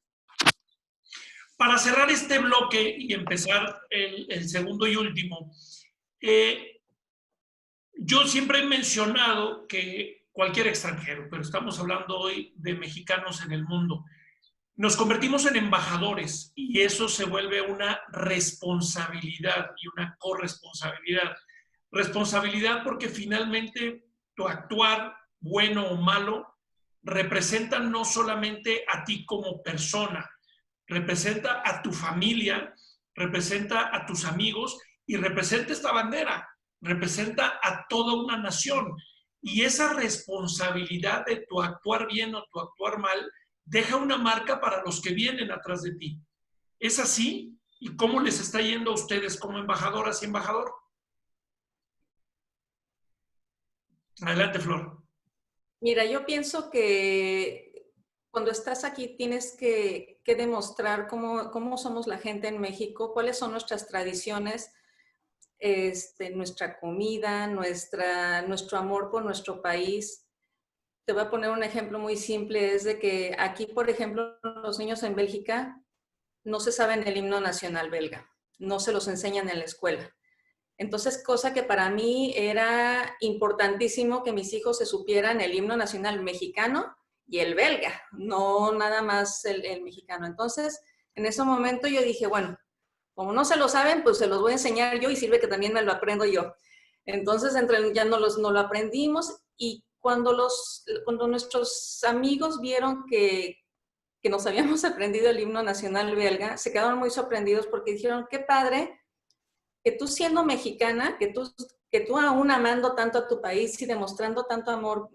Para cerrar este bloque y empezar el segundo y último, yo siempre he mencionado que cualquier extranjero, pero estamos hablando hoy de mexicanos en el mundo, nos convertimos en embajadores y eso se vuelve una responsabilidad y una corresponsabilidad. Responsabilidad porque finalmente tu actuar, bueno o malo, representa no solamente a ti como persona, representa a tu familia, representa a tus amigos y representa esta bandera, representa a toda una nación. Y esa responsabilidad de tu actuar bien o tu actuar mal deja una marca para los que vienen atrás de ti. ¿Es así? ¿Y cómo les está yendo a ustedes como embajadoras y embajador? Adelante, Flor. Mira, yo pienso que cuando estás aquí tienes que demostrar cómo somos la gente en México, cuáles son nuestras tradiciones, nuestra comida, nuestro amor por nuestro país. Te voy a poner un ejemplo muy simple, es de que aquí, por ejemplo, los niños en Bélgica no se saben el himno nacional belga, no se los enseñan en la escuela. Entonces, cosa que para mí era importantísimo que mis hijos se supieran el himno nacional mexicano el belga, no nada más el mexicano. Entonces, en ese momento yo dije, bueno, como no se lo saben, pues se los voy a enseñar yo y sirve que también me lo aprendo yo. Entonces, ya nos lo aprendimos y cuando nuestros amigos vieron que nos habíamos aprendido el himno nacional belga, se quedaron muy sorprendidos porque dijeron, qué padre que tú siendo mexicana, que tú aún amando tanto a tu país y demostrando tanto amor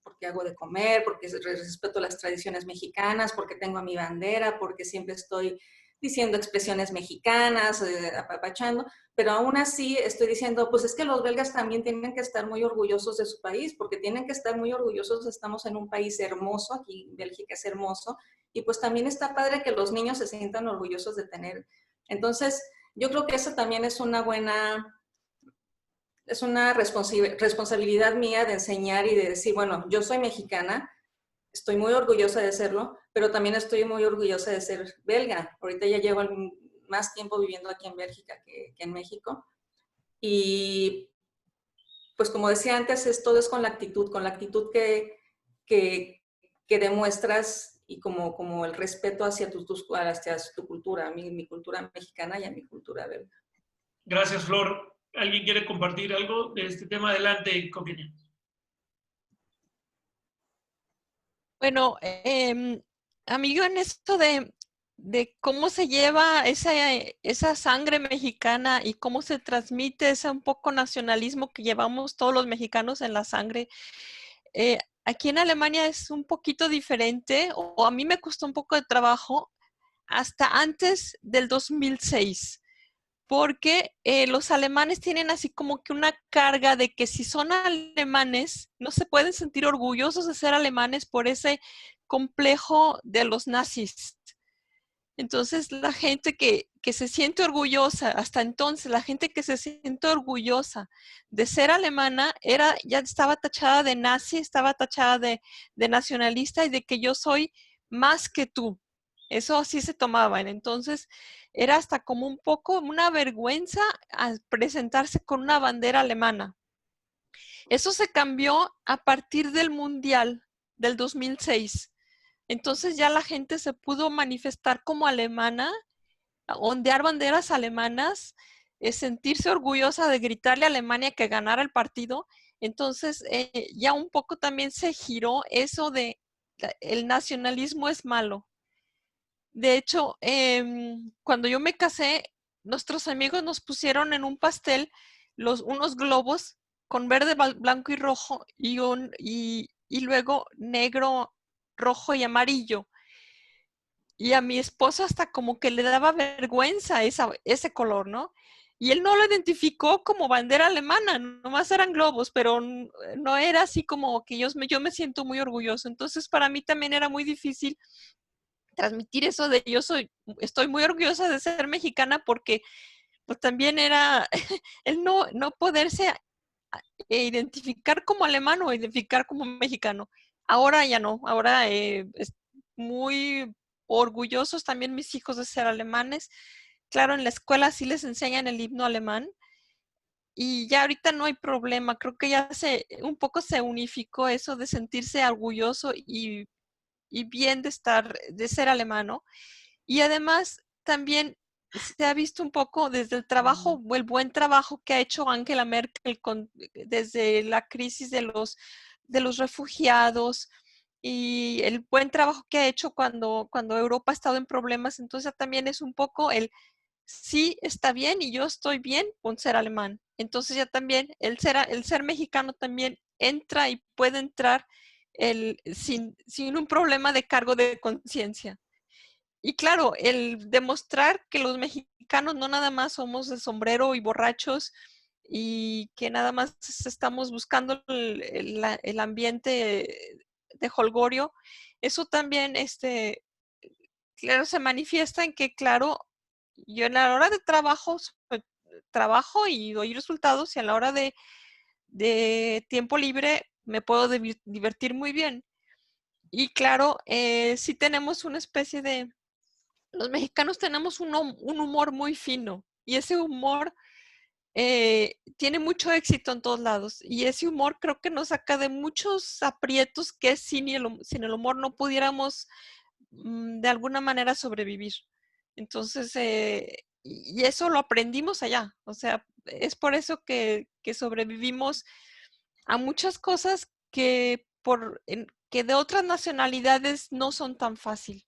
porque hago de comer, porque respeto las tradiciones mexicanas, porque tengo a mi bandera, porque siempre estoy diciendo expresiones mexicanas, apapachando, pero aún así estoy diciendo, pues es que los belgas también tienen que estar muy orgullosos de su país, porque tienen que estar muy orgullosos, estamos en un país hermoso, aquí Bélgica es hermoso, y pues también está padre que los niños se sientan orgullosos de tener. Entonces, yo creo que eso también es una responsabilidad mía de enseñar y de decir, bueno, yo soy mexicana, estoy muy orgullosa de serlo, pero también estoy muy orgullosa de ser belga. Ahorita ya llevo más tiempo viviendo aquí en Bélgica que en México. Y pues como decía antes, todo es con la actitud que demuestras y como el respeto hacia tu cultura, a mi cultura mexicana y a mi cultura belga. Gracias, Flor. ¿Alguien quiere compartir algo de este tema? Adelante, Coqueña. Bueno, amigo, en esto de cómo se lleva esa sangre mexicana y cómo se transmite ese un poco nacionalismo que llevamos todos los mexicanos en la sangre, aquí en Alemania es un poquito diferente, o a mí me costó un poco de trabajo hasta antes del 2006. Porque los alemanes tienen así como que una carga de que si son alemanes, no se pueden sentir orgullosos de ser alemanes por ese complejo de los nazis. Entonces, la gente que se siente orgullosa, hasta entonces, la gente que se siente orgullosa de ser alemana, ya estaba tachada de nazi, estaba tachada de nacionalista y de que yo soy más que tú. Eso así se tomaban. Entonces, era hasta como un poco una vergüenza al presentarse con una bandera alemana. Eso se cambió a partir del Mundial del 2006. Entonces ya la gente se pudo manifestar como alemana, ondear banderas alemanas, sentirse orgullosa de gritarle a Alemania que ganara el partido. Entonces ya un poco también se giró eso de el nacionalismo es malo. De hecho, cuando yo me casé, nuestros amigos nos pusieron en un pastel unos globos con verde, blanco y rojo y luego negro, rojo y amarillo. Y a mi esposo hasta como que le daba vergüenza ese color, ¿no? Y él no lo identificó como bandera alemana, nomás eran globos, pero no era así como que yo me siento muy orgulloso. Entonces, para mí también era muy difícil transmitir eso de estoy muy orgullosa de ser mexicana porque pues también era el no poderse identificar como alemán o identificar como mexicano. Ahora ya no, ahora es muy orgullosos también mis hijos de ser alemanes. Claro, en la escuela sí les enseñan el himno alemán y ya ahorita no hay problema. Creo que ya un poco se unificó eso de sentirse orgulloso y bien de ser alemán, ¿no? Y además también se ha visto un poco desde el trabajo, el buen trabajo que ha hecho Angela Merkel desde la crisis de los refugiados y el buen trabajo que ha hecho cuando Europa ha estado en problemas. Entonces también es un poco sí, está bien y yo estoy bien con ser alemán. Entonces ya también el ser mexicano también entra y puede entrar sin un problema de cargo de conciencia. Y claro, el demostrar que los mexicanos no nada más somos de sombrero y borrachos y que nada más estamos buscando el ambiente de holgorio, eso también, claro, se manifiesta en que, claro, yo en la hora de trabajo y doy resultados y a la hora de tiempo libre me puedo divertir muy bien. Y claro, sí tenemos una especie los mexicanos tenemos un humor muy fino y ese humor tiene mucho éxito en todos lados y ese humor creo que nos saca de muchos aprietos que sin el humor no pudiéramos de alguna manera sobrevivir. Entonces, y eso lo aprendimos allá. O sea, es por eso que sobrevivimos a muchas cosas que de otras nacionalidades no son tan fácil.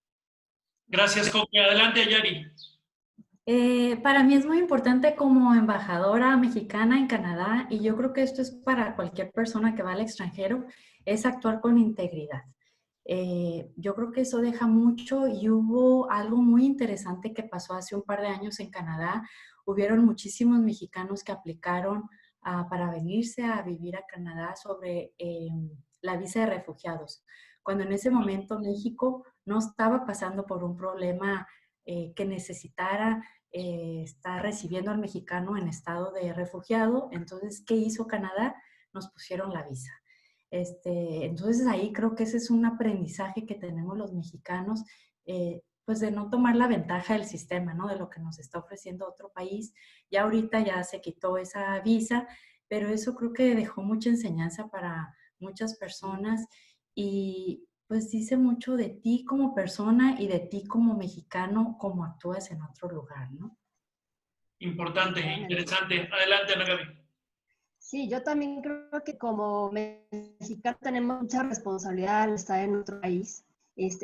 Gracias, Coque. Adelante, Ayari. Para mí es muy importante como embajadora mexicana en Canadá, y yo creo que esto es para cualquier persona que va al extranjero, es actuar con integridad. Yo creo que eso deja mucho, y hubo algo muy interesante que pasó hace un par de años en Canadá. Hubieron muchísimos mexicanos que aplicaron para venirse a vivir a Canadá sobre la visa de refugiados, cuando en ese momento México no estaba pasando por un problema que necesitara estar recibiendo al mexicano en estado de refugiado. Entonces, ¿qué hizo Canadá? Nos pusieron la visa. Entonces, ahí creo que ese es un aprendizaje que tenemos los mexicanos, pues de no tomar la ventaja del sistema, ¿no? De lo que nos está ofreciendo otro país. Ya ahorita ya se quitó esa visa, pero eso creo que dejó mucha enseñanza para muchas personas, y pues dice mucho de ti como persona y de ti como mexicano, cómo actúas en otro lugar, ¿no? Importante, interesante. Adelante, Ana Gaby. Sí, yo también creo que como mexicanos tenemos mucha responsabilidad al estar en otro país.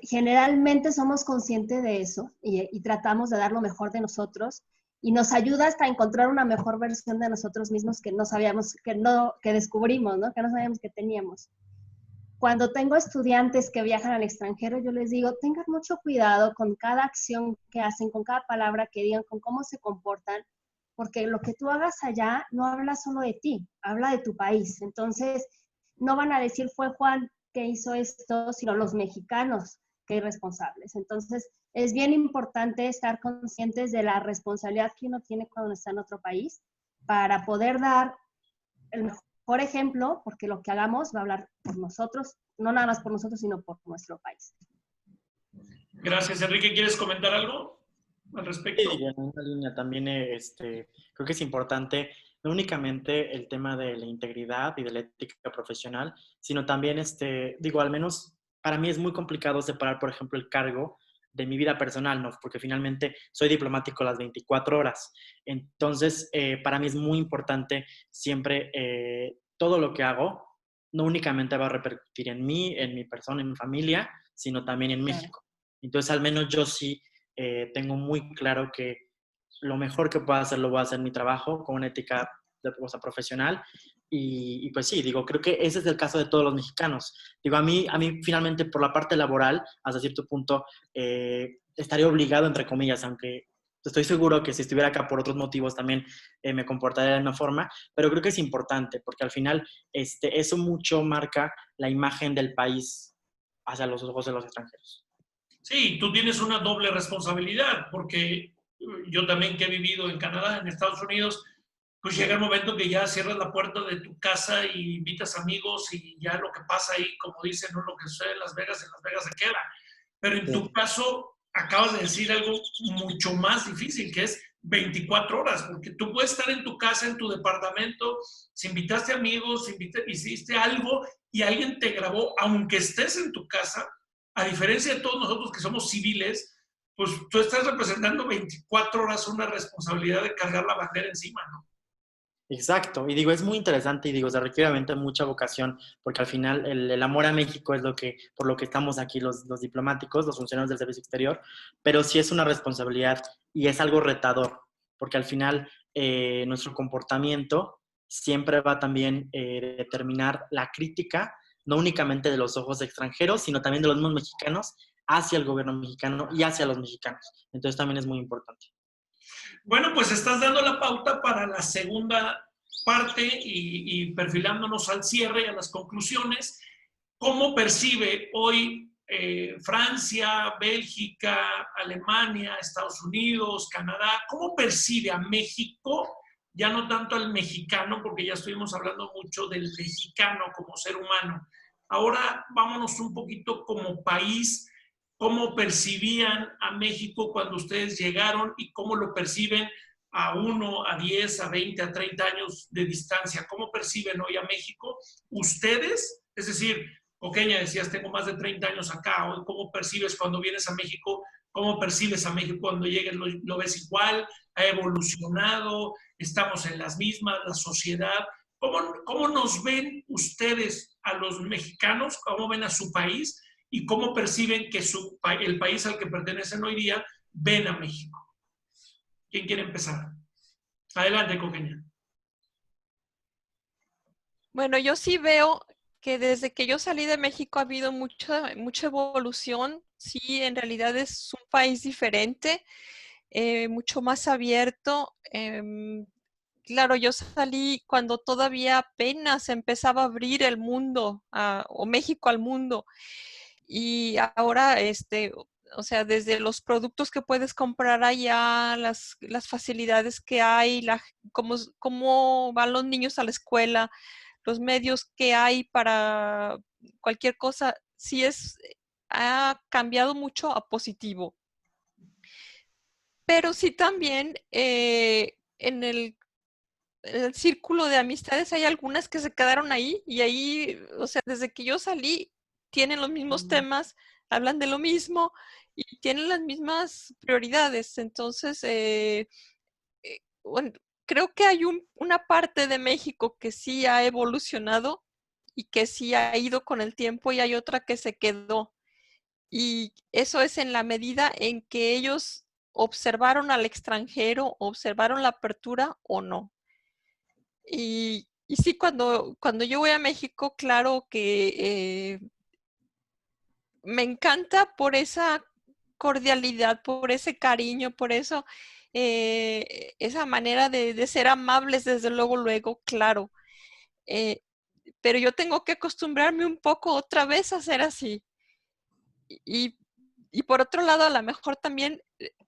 Generalmente somos conscientes de eso y tratamos de dar lo mejor de nosotros, y nos ayuda hasta encontrar una mejor versión de nosotros mismos que no sabíamos, que descubrimos, ¿no? Que no sabíamos que teníamos. Cuando tengo estudiantes que viajan al extranjero, yo les digo, tengan mucho cuidado con cada acción que hacen, con cada palabra que digan, con cómo se comportan, porque lo que tú hagas allá no habla solo de ti, habla de tu país. Entonces, no van a decir fue Juan que hizo esto, sino los mexicanos que hay responsables. Entonces, es bien importante estar conscientes de la responsabilidad que uno tiene cuando está en otro país para poder dar el mejor ejemplo, porque lo que hagamos va a hablar por nosotros, no nada más por nosotros, sino por nuestro país. Gracias, Enrique. ¿Quieres comentar algo al respecto? Sí, en esa línea también creo que es importante no únicamente el tema de la integridad y de la ética profesional, sino también, digo, al menos para mí es muy complicado separar, por ejemplo, el cargo de mi vida personal, ¿no? Porque finalmente soy diplomático las 24 horas. Entonces, para mí es muy importante siempre todo lo que hago, no únicamente va a repercutir en mí, en mi persona, en mi familia, sino también en México. Entonces, al menos yo sí tengo muy claro que lo mejor que puedo hacer lo voy a hacer en mi trabajo con una ética profesional, y pues sí, digo, creo que ese es el caso de todos los mexicanos. Digo, a mí finalmente por la parte laboral, hasta cierto punto, estaría obligado, entre comillas, aunque estoy seguro que si estuviera acá por otros motivos también me comportaría de una forma, pero creo que es importante porque al final eso mucho marca la imagen del país hacia los ojos de los extranjeros. Sí, tú tienes una doble responsabilidad, porque yo también que he vivido en Canadá, en Estados Unidos, pues llega el momento que ya cierras la puerta de tu casa y invitas amigos, y ya lo que pasa ahí, como dicen, no lo que sucede en Las Vegas se queda. Pero en tu caso, acabas de decir algo mucho más difícil, que es 24 horas, porque tú puedes estar en tu casa, en tu departamento, si invitaste amigos, hiciste algo y alguien te grabó, aunque estés en tu casa. A diferencia de todos nosotros que somos civiles, pues tú estás representando 24 horas una responsabilidad de cargar la bandera encima, ¿no? Exacto, y digo, es muy interesante y digo, se requiere obviamente mucha vocación, porque al final el amor a México es por lo que estamos aquí los diplomáticos, los funcionarios del servicio exterior, pero sí es una responsabilidad y es algo retador, porque al final nuestro comportamiento siempre va también determinar la crítica, no únicamente de los ojos extranjeros, sino también de los mismos mexicanos hacia el gobierno mexicano y hacia los mexicanos. Entonces también es muy importante. Bueno, pues estás dando la pauta para la segunda parte y perfilándonos al cierre y a las conclusiones. ¿Cómo percibe hoy Francia, Bélgica, Alemania, Estados Unidos, Canadá? ¿Cómo percibe a México? Ya no tanto al mexicano, porque ya estuvimos hablando mucho del mexicano como ser humano. Ahora vámonos un poquito como país. ¿Cómo percibían a México cuando ustedes llegaron y cómo lo perciben a 1, a 10, a 20, a 30 años de distancia? ¿Cómo perciben hoy a México ustedes? Es decir, Oqueña, decías, tengo más de 30 años acá. Hoy, ¿cómo percibes cuando vienes a México? ¿Cómo percibes a México cuando llegues? ¿Lo ves igual? ¿Ha evolucionado? ¿Estamos en las mismas? ¿La sociedad? ¿Cómo nos ven ustedes a los mexicanos? ¿Cómo ven a su país? ¿Y cómo perciben que el país al que pertenecen hoy día ven a México? ¿Quién quiere empezar? Adelante, Coqueña. Bueno, yo sí veo que desde que yo salí de México ha habido mucha evolución. Sí, en realidad es un país diferente, mucho más abierto. Claro, yo salí cuando todavía apenas empezaba a abrir el mundo, o México al mundo. Y ahora, o sea, desde los productos que puedes comprar allá, las facilidades que hay, cómo van los niños a la escuela, los medios que hay para cualquier cosa, sí ha cambiado mucho a positivo. Pero sí también en el círculo de amistades hay algunas que se quedaron ahí y ahí, o sea, desde que yo salí, tienen los mismos temas, hablan de lo mismo y tienen las mismas prioridades. Entonces, bueno, creo que hay una parte de México que sí ha evolucionado y que sí ha ido con el tiempo y hay otra que se quedó. Y eso es en la medida en que ellos observaron al extranjero, observaron la apertura o no. Y sí, cuando yo voy a México, claro que me encanta por esa cordialidad, por ese cariño, por eso, esa manera de ser amables, desde luego, claro. Pero yo tengo que acostumbrarme un poco otra vez a ser así. Y, y por otro lado, a lo mejor también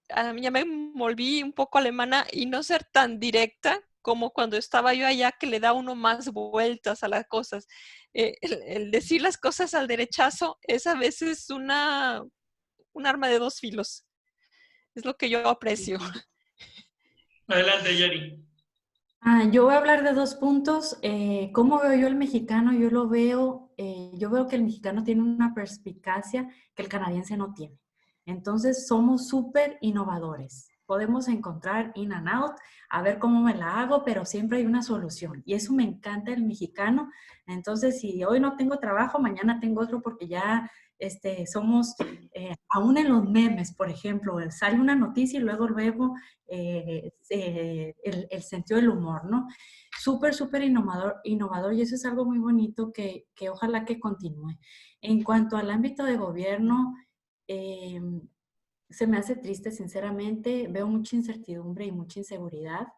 ya me volví un poco alemana y no ser tan directa como cuando estaba yo allá, que le da uno más vueltas a las cosas. El decir las cosas al derechazo es a veces un arma de dos filos. Es lo que yo aprecio. Adelante, Yari. Yo voy a hablar de 2 puntos. ¿Cómo veo yo al mexicano? Yo veo que el mexicano tiene una perspicacia que el canadiense no tiene. Entonces, somos súper innovadores. Podemos encontrar in and out, a ver cómo me la hago, pero siempre hay una solución. Y eso me encanta del mexicano. Entonces, si hoy no tengo trabajo, mañana tengo otro porque ya somos, aún en los memes, por ejemplo, sale una noticia y luego el sentido del humor, ¿no? Súper, súper innovador y eso es algo muy bonito que ojalá que continúe. En cuanto al ámbito de gobierno, se me hace triste, sinceramente, veo mucha incertidumbre y mucha inseguridad.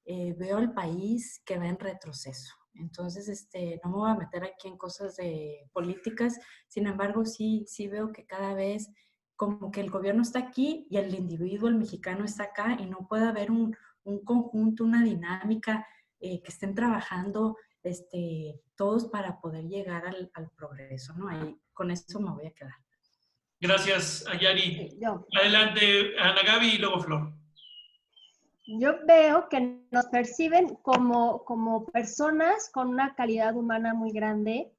Veo al país que va en retroceso. Entonces, no me voy a meter aquí en cosas de políticas, sin embargo, sí veo que cada vez como que el gobierno está aquí y el individuo, el mexicano, está acá y no puede haber un conjunto, una dinámica que estén trabajando todos para poder llegar al progreso, ¿no? Ahí, con eso me voy a quedar. Gracias, Ayari. Yo. Adelante, Ana Gaby y luego Flor. Yo veo que nos perciben como personas con una calidad humana muy grande,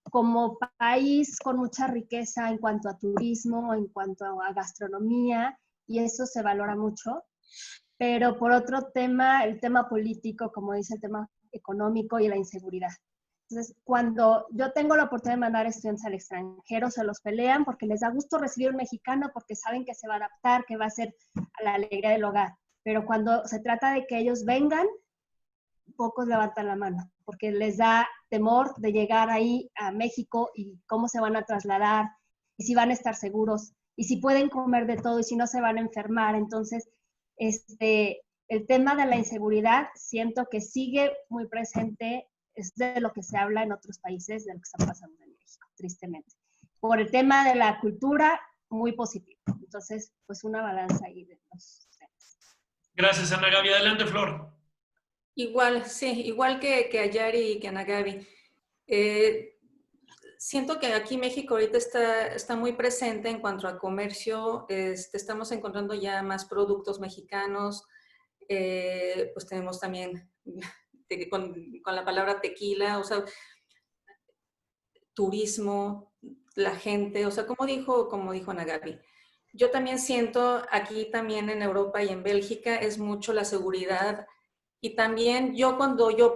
como país con mucha riqueza en cuanto a turismo, en cuanto a gastronomía, y eso se valora mucho. Pero por otro tema, el tema político, como dice, el tema económico y la inseguridad. Entonces, cuando yo tengo la oportunidad de mandar estudiantes al extranjero, se los pelean porque les da gusto recibir un mexicano, porque saben que se va a adaptar, que va a ser a la alegría del hogar. Pero cuando se trata de que ellos vengan, pocos levantan la mano, porque les da temor de llegar ahí a México y cómo se van a trasladar, y si van a estar seguros, y si pueden comer de todo, y si no se van a enfermar. Entonces, el tema de la inseguridad siento que sigue muy presente, es de lo que se habla en otros países, de lo que está pasando en México, tristemente. Por el tema de la cultura, muy positivo. Entonces, pues una balanza ahí de los temas. Gracias, Ana Gaby. Adelante, Flor. Igual, sí, igual que Ayari y que Ana Gaby. siento que aquí México ahorita está muy presente en cuanto a comercio. Estamos encontrando ya más productos mexicanos. Pues tenemos también con la palabra tequila, o sea, turismo, la gente, o sea, como dijo Ana Gaby. Yo también siento aquí también en Europa y en Bélgica es mucho la seguridad. Y también yo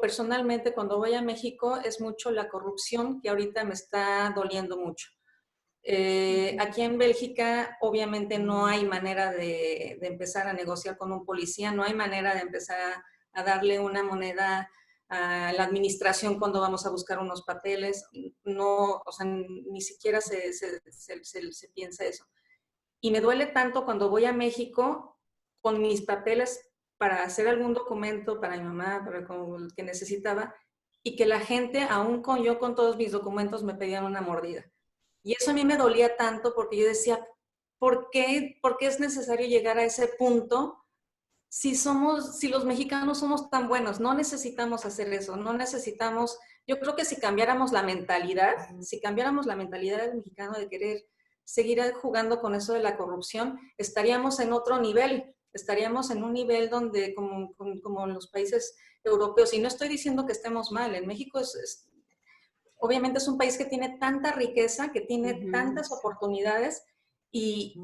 personalmente cuando voy a México es mucho la corrupción que ahorita me está doliendo mucho. Aquí en Bélgica obviamente no hay manera de empezar a negociar con un policía, no hay manera de empezar a darle una moneda a la administración cuando vamos a buscar unos papeles, no, o sea, ni siquiera se piensa eso. Y me duele tanto cuando voy a México con mis papeles para hacer algún documento para mi mamá, para el que necesitaba, y que la gente, aún yo con todos mis documentos, me pedían una mordida. Y eso a mí me dolía tanto porque yo decía, ¿por qué es necesario llegar a ese punto si los mexicanos somos tan buenos? No necesitamos hacer eso, no necesitamos, yo creo que si cambiáramos la mentalidad del mexicano de querer seguir jugando con eso de la corrupción, estaríamos en otro nivel, estaríamos en un nivel donde, como en los países europeos, y no estoy diciendo que estemos mal, en México obviamente es un país que tiene tanta riqueza, que tiene tantas oportunidades y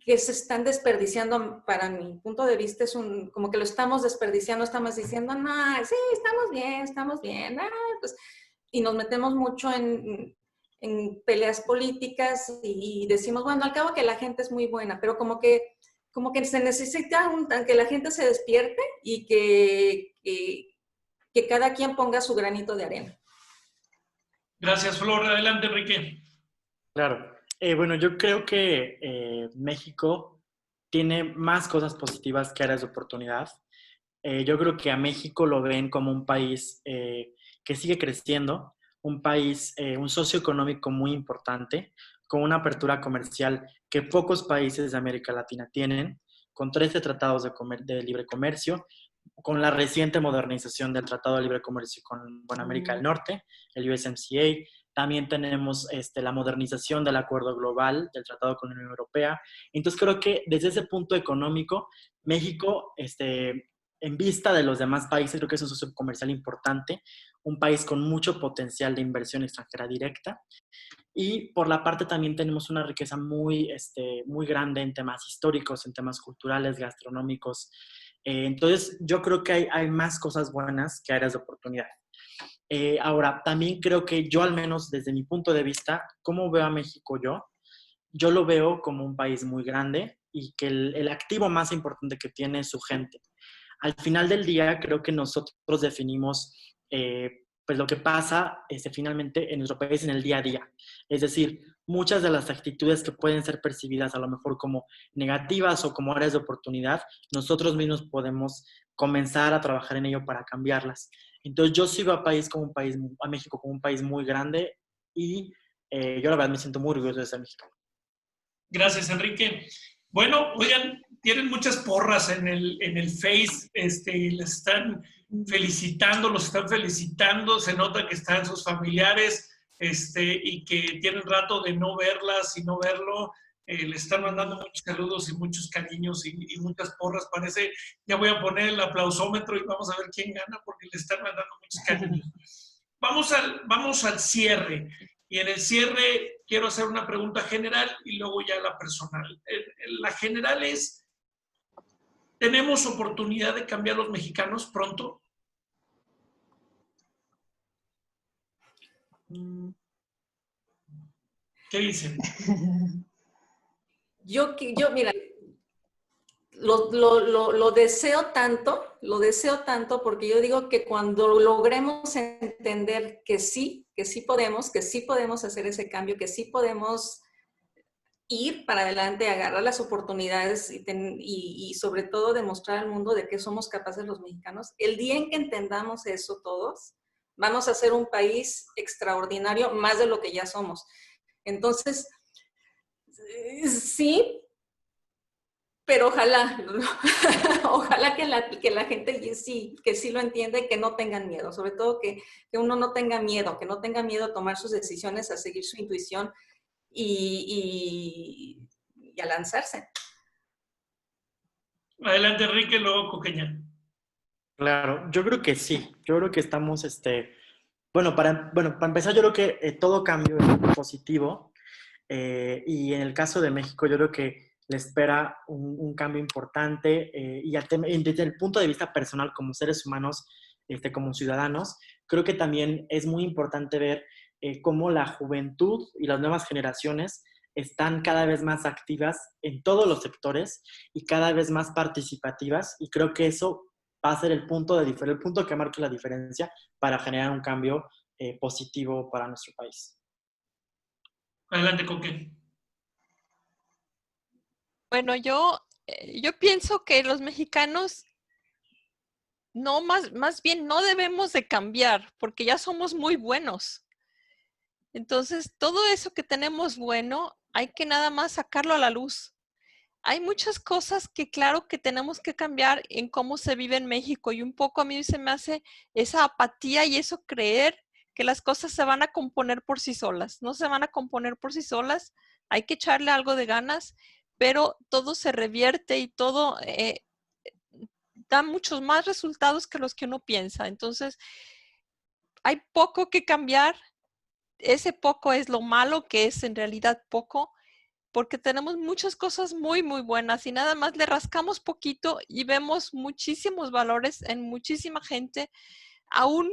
que se están desperdiciando. Para mi punto de vista como que lo estamos desperdiciando, estamos diciendo, no, sí, estamos bien, pues, y nos metemos mucho en peleas políticas y decimos, bueno, al cabo que la gente es muy buena, pero como que se necesita que la gente se despierte y que cada quien ponga su granito de arena. Gracias, Flor. Adelante, Enrique. Claro. Bueno, yo creo que México tiene más cosas positivas que áreas de oportunidad. Yo creo que a México lo ven como un país que sigue creciendo, un país, un socioeconómico muy importante, con una apertura comercial que pocos países de América Latina tienen, con 13 tratados de libre comercio, con la reciente modernización del Tratado de Libre Comercio con América del Norte, el USMCA. También tenemos la modernización del Acuerdo Global del Tratado con la Unión Europea. Entonces creo que desde ese punto económico, México, en vista de los demás países, creo que es un socio comercial importante, un país con mucho potencial de inversión extranjera directa. Y por la parte también tenemos una riqueza muy grande en temas históricos, en temas culturales, gastronómicos. Entonces, yo creo que hay más cosas buenas que áreas de oportunidad. Ahora, también creo que yo, al menos desde mi punto de vista, ¿cómo veo a México yo? Yo lo veo como un país muy grande y que el activo más importante que tiene es su gente. Al final del día, creo que nosotros definimos pues lo que pasa finalmente en nuestro país en el día a día. Es decir, muchas de las actitudes que pueden ser percibidas a lo mejor como negativas o como áreas de oportunidad, nosotros mismos podemos comenzar a trabajar en ello para cambiarlas. Entonces yo sigo a México como un país muy grande y yo la verdad me siento muy orgulloso de ser mexicano. Gracias, Enrique. Bueno, oigan, tienen muchas porras en el Face, les están felicitando, los están felicitando, se nota que están sus familiares y que tienen rato de no verlas y no verlo, le están mandando muchos saludos y muchos cariños y muchas porras. Parece, ya voy a poner el aplausómetro y vamos a ver quién gana porque le están mandando muchos cariños. Vamos al cierre. Y en el cierre quiero hacer una pregunta general y luego ya la personal. La general es, ¿tenemos oportunidad de cambiar los mexicanos pronto? ¿Qué dicen? Yo mira, lo deseo tanto porque yo digo que cuando logremos entender que sí podemos hacer ese cambio, que sí podemos ir para adelante, agarrar las oportunidades y sobre todo demostrar al mundo de que somos capaces los mexicanos, el día en que entendamos eso todos, vamos a ser un país extraordinario, más de lo que ya somos. Entonces, sí, pero ojalá, ojalá que la gente sí, que sí lo entienda y que no tengan miedo, sobre todo que uno no tenga miedo, a tomar sus decisiones, a seguir su intuición y a lanzarse. Adelante, Enrique, luego Coqueña. Claro, yo creo que sí. Yo creo que estamos, bueno, para empezar, yo creo que todo cambio es positivo. Y en el caso de México, yo creo que le espera un cambio importante y desde el punto de vista personal, como seres humanos, como ciudadanos, creo que también es muy importante ver cómo la juventud y las nuevas generaciones están cada vez más activas en todos los sectores y cada vez más participativas, y creo que eso va a ser el punto que marque la diferencia para generar un cambio positivo para nuestro país. Adelante, Coque. Bueno, yo pienso que los mexicanos no, más bien no debemos de cambiar, porque ya somos muy buenos. Entonces, todo eso que tenemos bueno, hay que nada más sacarlo a la luz. Hay muchas cosas que claro que tenemos que cambiar en cómo se vive en México, y un poco a mí se me hace esa apatía y eso creer que las cosas se van a componer por sí solas. No se van a componer por sí solas, hay que echarle algo de ganas, pero todo se revierte y todo da muchos más resultados que los que uno piensa. Entonces, hay poco que cambiar. Ese poco es lo malo, que es en realidad poco, porque tenemos muchas cosas muy, muy buenas y nada más le rascamos poquito y vemos muchísimos valores en muchísima gente, aún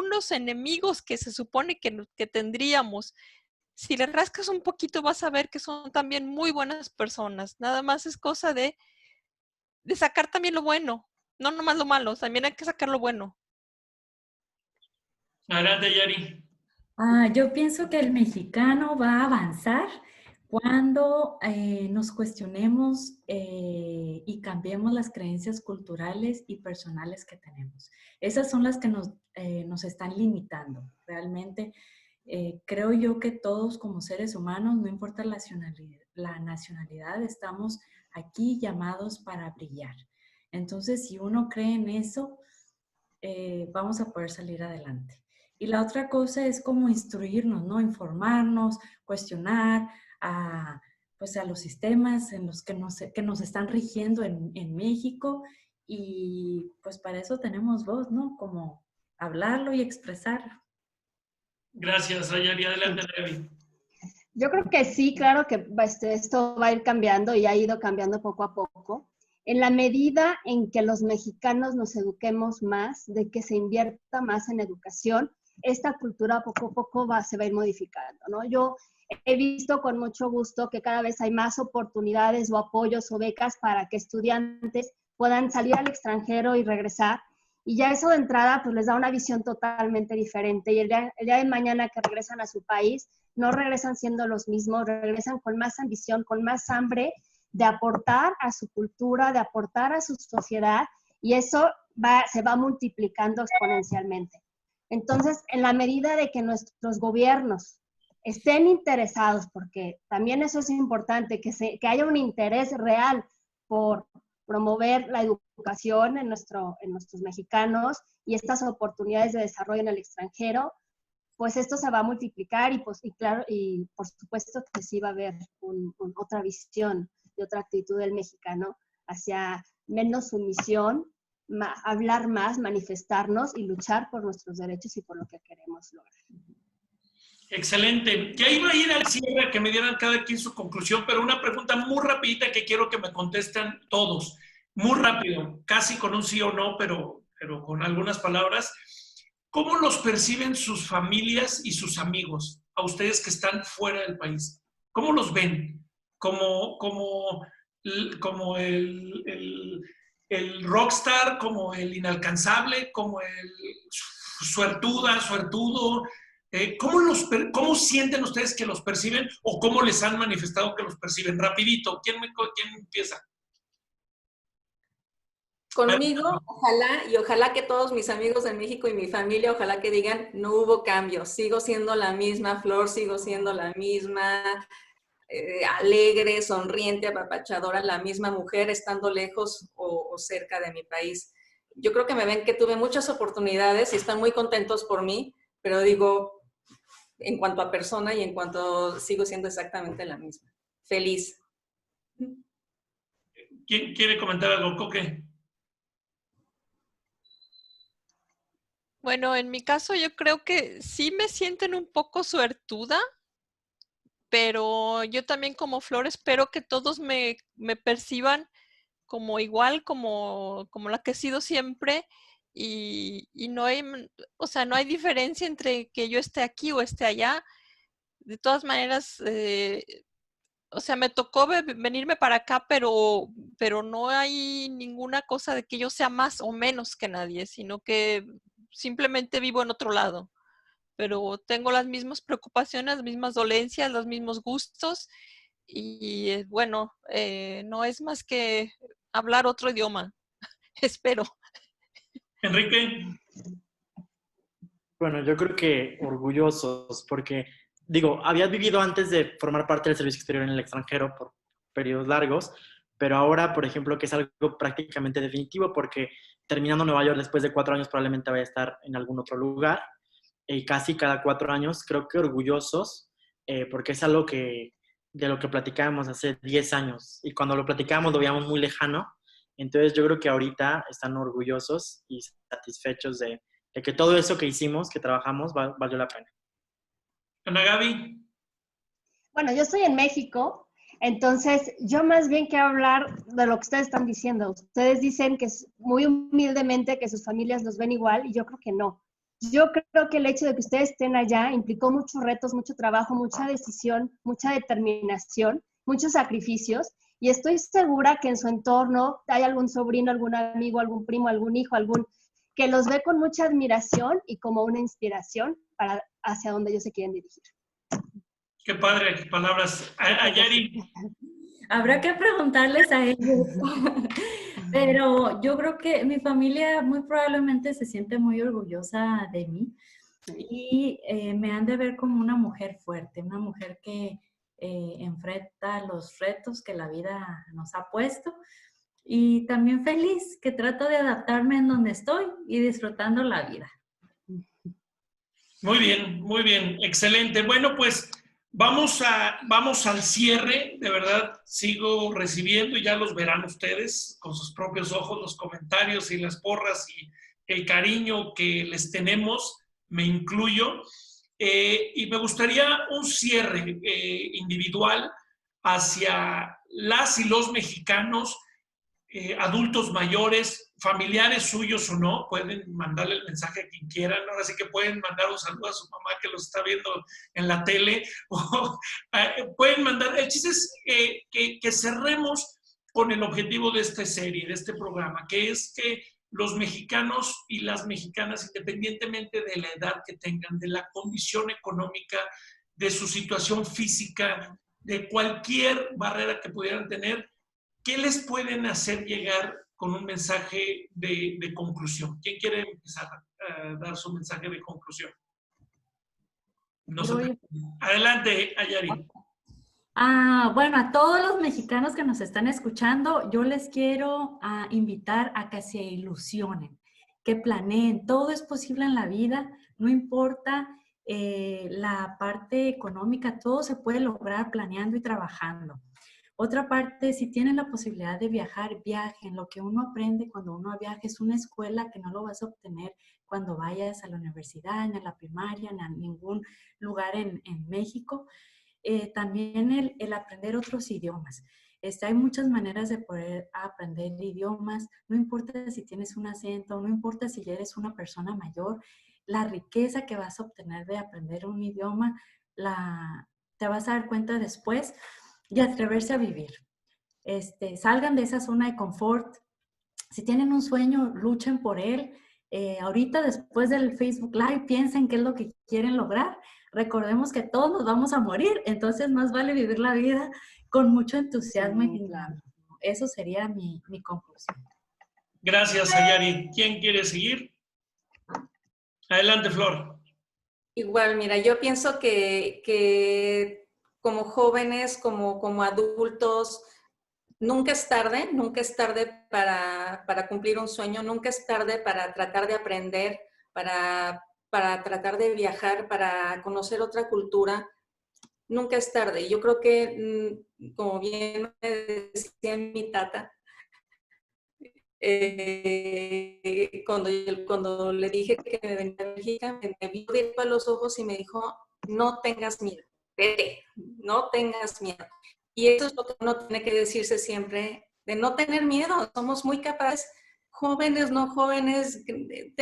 los enemigos que se supone que tendríamos. Si le rascas un poquito vas a ver que son también muy buenas personas. Nada más es cosa de sacar también lo bueno, no nomás lo malo, también hay que sacar lo bueno. Adelante, Yari. Yo pienso que el mexicano va a avanzar cuando nos cuestionemos y cambiemos las creencias culturales y personales que tenemos. Esas son las que nos están limitando. Realmente creo yo que todos como seres humanos, no importa la nacionalidad, estamos aquí llamados para brillar. Entonces, si uno cree en eso, vamos a poder salir adelante. Y la otra cosa es como instruirnos, ¿no? Informarnos, cuestionar pues a los sistemas en los que nos están rigiendo en México, y pues para eso tenemos voz, ¿no? Como hablarlo y expresarlo. Gracias, Yari. Adelante, Yari. Yo creo que sí, claro que esto va a ir cambiando y ha ido cambiando poco a poco. En la medida en que los mexicanos nos eduquemos más, de que se invierta más en educación, esta cultura poco a poco se va a ir modificando, ¿no? Yo he visto con mucho gusto que cada vez hay más oportunidades o apoyos o becas para que estudiantes puedan salir al extranjero y regresar. Y ya eso de entrada pues les da una visión totalmente diferente. Y el día de mañana que regresan a su país, no regresan siendo los mismos, regresan con más ambición, con más hambre de aportar a su cultura, de aportar a su sociedad, y eso se va multiplicando exponencialmente. Entonces, en la medida de que nuestros gobiernos estén interesados, porque también eso es importante, que haya un interés real por promover la educación en nuestros mexicanos y estas oportunidades de desarrollo en el extranjero, pues esto se va a multiplicar y por supuesto que sí va a haber otra visión y otra actitud del mexicano hacia menos sumisión, hablar más, manifestarnos y luchar por nuestros derechos y por lo que queremos lograr. Excelente. Ya iba a ir al cierre, que me dieran cada quien su conclusión, pero una pregunta muy rapidita que quiero que me contesten todos. Muy rápido, casi con un sí o no, pero con algunas palabras. ¿Cómo los perciben sus familias y sus amigos, a ustedes que están fuera del país? ¿Cómo los ven? ¿Como el rockstar, como el inalcanzable, como el suertudo? ¿Cómo sienten ustedes que los perciben o cómo les han manifestado que los perciben? Rapidito, ¿quién empieza? Conmigo, ojalá que todos mis amigos de México y mi familia, ojalá que digan, no hubo cambio, sigo siendo la misma Flor, sigo siendo la misma, alegre, sonriente, apapachadora, la misma mujer estando lejos o cerca de mi país. Yo creo que me ven que tuve muchas oportunidades y están muy contentos por mí, pero digo, en cuanto a persona y en cuanto sigo siendo exactamente la misma. Feliz. ¿Quién quiere comentar algo, Coque? Bueno, en mi caso yo creo que sí me sienten un poco suertuda, pero yo también como Flor espero que todos me perciban como igual, como la que he sido siempre, y no hay, o sea, no hay diferencia entre que yo esté aquí o esté allá. De todas maneras, o sea, me tocó venirme para acá, pero no hay ninguna cosa de que yo sea más o menos que nadie, sino que simplemente vivo en otro lado. Pero tengo las mismas preocupaciones, las mismas dolencias, los mismos gustos y bueno, no es más que hablar otro idioma, espero. Enrique. Bueno, yo creo que orgullosos, porque, digo, había vivido antes de formar parte del servicio exterior en el extranjero por periodos largos, pero ahora, por ejemplo, que es algo prácticamente definitivo, porque terminando Nueva York después de 4 años probablemente vaya a estar en algún otro lugar, y casi cada 4 años, creo que orgullosos, porque es algo de lo que platicábamos hace 10 años, y cuando lo platicábamos lo veíamos muy lejano, entonces yo creo que ahorita están orgullosos y satisfechos de que todo eso que hicimos, que trabajamos, valió la pena. Ana Gaby. Bueno, yo estoy en México, entonces yo más bien quiero hablar de lo que ustedes están diciendo. Ustedes dicen que muy humildemente que sus familias los ven igual y yo creo que no. Yo creo que el hecho de que ustedes estén allá implicó muchos retos, mucho trabajo, mucha decisión, mucha determinación, muchos sacrificios y estoy segura que en su entorno hay algún sobrino, algún amigo, algún primo, algún hijo, que los ve con mucha admiración y como una inspiración para hacia donde ellos se quieren dirigir. Qué padre, qué palabras. Ayari. Habrá que preguntarles a ellos. Pero yo creo que mi familia muy probablemente se siente muy orgullosa de mí y me han de ver como una mujer fuerte, una mujer que enfrenta los retos que la vida nos ha puesto y también feliz, que trato de adaptarme en donde estoy y disfrutando la vida. Muy bien, excelente. Bueno, pues vamos al cierre. De verdad, sigo recibiendo y ya los verán ustedes con sus propios ojos, los comentarios y las porras y el cariño que les tenemos, me incluyo. Y me gustaría un cierre individual hacia las y los mexicanos, adultos mayores, familiares suyos o no, pueden mandarle el mensaje a quien quieran, ahora sí que pueden mandar un saludo a su mamá que los está viendo en la tele, o pueden mandar, el chiste es que cerremos con el objetivo de esta serie, de este programa, que es que los mexicanos y las mexicanas, independientemente de la edad que tengan, de la condición económica, de su situación física, de cualquier barrera que pudieran tener, ¿qué les pueden hacer llegar con un mensaje de conclusión? ¿Quién quiere empezar a dar su mensaje de conclusión? No sé. Adelante, Ayari. Bueno, a todos los mexicanos que nos están escuchando, yo les quiero invitar a que se ilusionen, que planeen. Todo es posible en la vida, no importa la parte económica, todo se puede lograr planeando y trabajando. Otra parte, si tienen la posibilidad de viajar, viajen. Lo que uno aprende cuando uno viaja es una escuela que no lo vas a obtener cuando vayas a la universidad, ni a la primaria, ni a ningún lugar en México. También el aprender otros idiomas. Hay muchas maneras de poder aprender idiomas, no importa si tienes un acento, no importa si ya eres una persona mayor, la riqueza que vas a obtener de aprender un idioma, te vas a dar cuenta después y atreverse a vivir. Salgan de esa zona de confort. Si tienen un sueño, luchen por él. Ahorita, después del Facebook Live, piensen qué es lo que quieren lograr. Recordemos que todos nos vamos a morir, entonces más vale vivir la vida con mucho entusiasmo y claro. Eso sería mi conclusión. Gracias, Ayari. ¿Quién quiere seguir? Adelante, Flor. Igual, mira, yo pienso que como jóvenes, como adultos, nunca es tarde para cumplir un sueño, nunca es tarde para tratar de aprender, para tratar de viajar, para conocer otra cultura. Nunca es tarde. Yo creo que, como bien me decía mi tata, cuando le dije que me venía a Bélgica, me vio directo a los ojos y me dijo, no tengas miedo, vete, no tengas miedo. Y eso es lo que uno tiene que decirse siempre, de no tener miedo. Somos muy capaces, jóvenes, no jóvenes,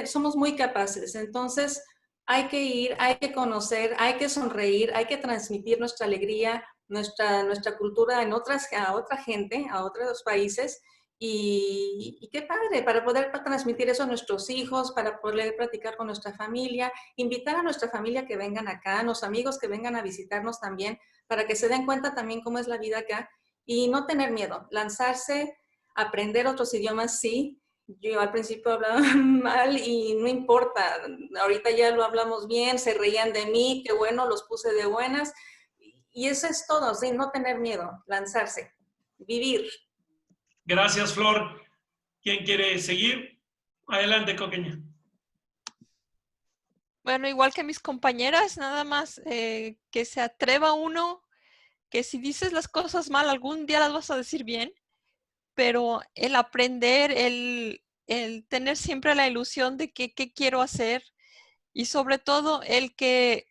somos muy capaces. Entonces, hay que ir, hay que conocer, hay que sonreír, hay que transmitir nuestra alegría, nuestra cultura a otra gente, a otros países. Y qué padre, para poder transmitir eso a nuestros hijos, para poder platicar con nuestra familia, invitar a nuestra familia que vengan acá, a los amigos que vengan a visitarnos también, para que se den cuenta también cómo es la vida acá y no tener miedo, lanzarse, aprender otros idiomas, sí. Yo al principio hablaba mal y no importa, ahorita ya lo hablamos bien, se reían de mí, qué bueno, los puse de buenas. Y eso es todo, sí, no tener miedo, lanzarse, vivir. Gracias, Flor. ¿Quién quiere seguir? Adelante, Coqueña. Bueno, igual que mis compañeras, nada más que se atreva uno, que si dices las cosas mal, algún día las vas a decir bien, pero el aprender, el tener siempre la ilusión de que qué quiero hacer y sobre todo el que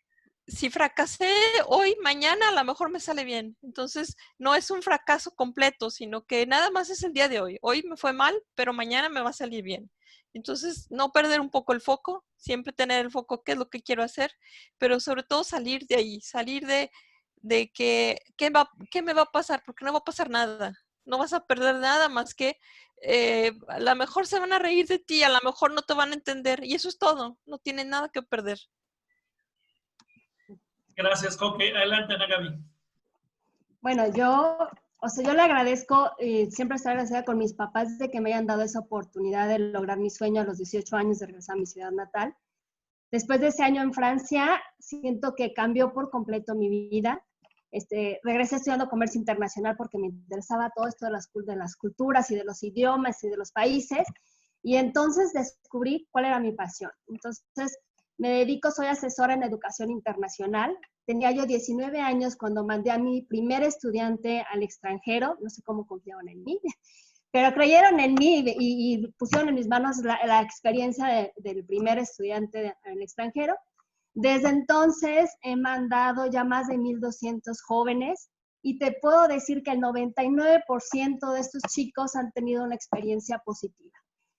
si fracasé hoy, mañana a lo mejor me sale bien. Entonces, no es un fracaso completo, sino que nada más es el día de hoy. Hoy me fue mal, pero mañana me va a salir bien. Entonces, no perder un poco el foco, siempre tener el foco, qué es lo que quiero hacer, pero sobre todo salir de ahí, salir de que, ¿qué me va a pasar? Porque no va a pasar nada. No vas a perder nada más que a lo mejor se van a reír de ti, a lo mejor no te van a entender y eso es todo, no tienen nada que perder. Gracias, Coque. Adelante, Ana Gaby. Bueno, yo le agradezco, siempre estoy agradecida con mis papás de que me hayan dado esa oportunidad de lograr mi sueño a los 18 años de regresar a mi ciudad natal. Después de ese año en Francia, siento que cambió por completo mi vida. Regresé estudiando comercio internacional porque me interesaba todo esto de las culturas y de los idiomas y de los países. Y entonces descubrí cuál era mi pasión. Entonces soy asesora en educación internacional. Tenía yo 19 años cuando mandé a mi primer estudiante al extranjero. No sé cómo confiaron en mí, pero creyeron en mí y pusieron en mis manos la experiencia del primer estudiante en el extranjero. Desde entonces he mandado ya más de 1,200 jóvenes y te puedo decir que el 99% de estos chicos han tenido una experiencia positiva.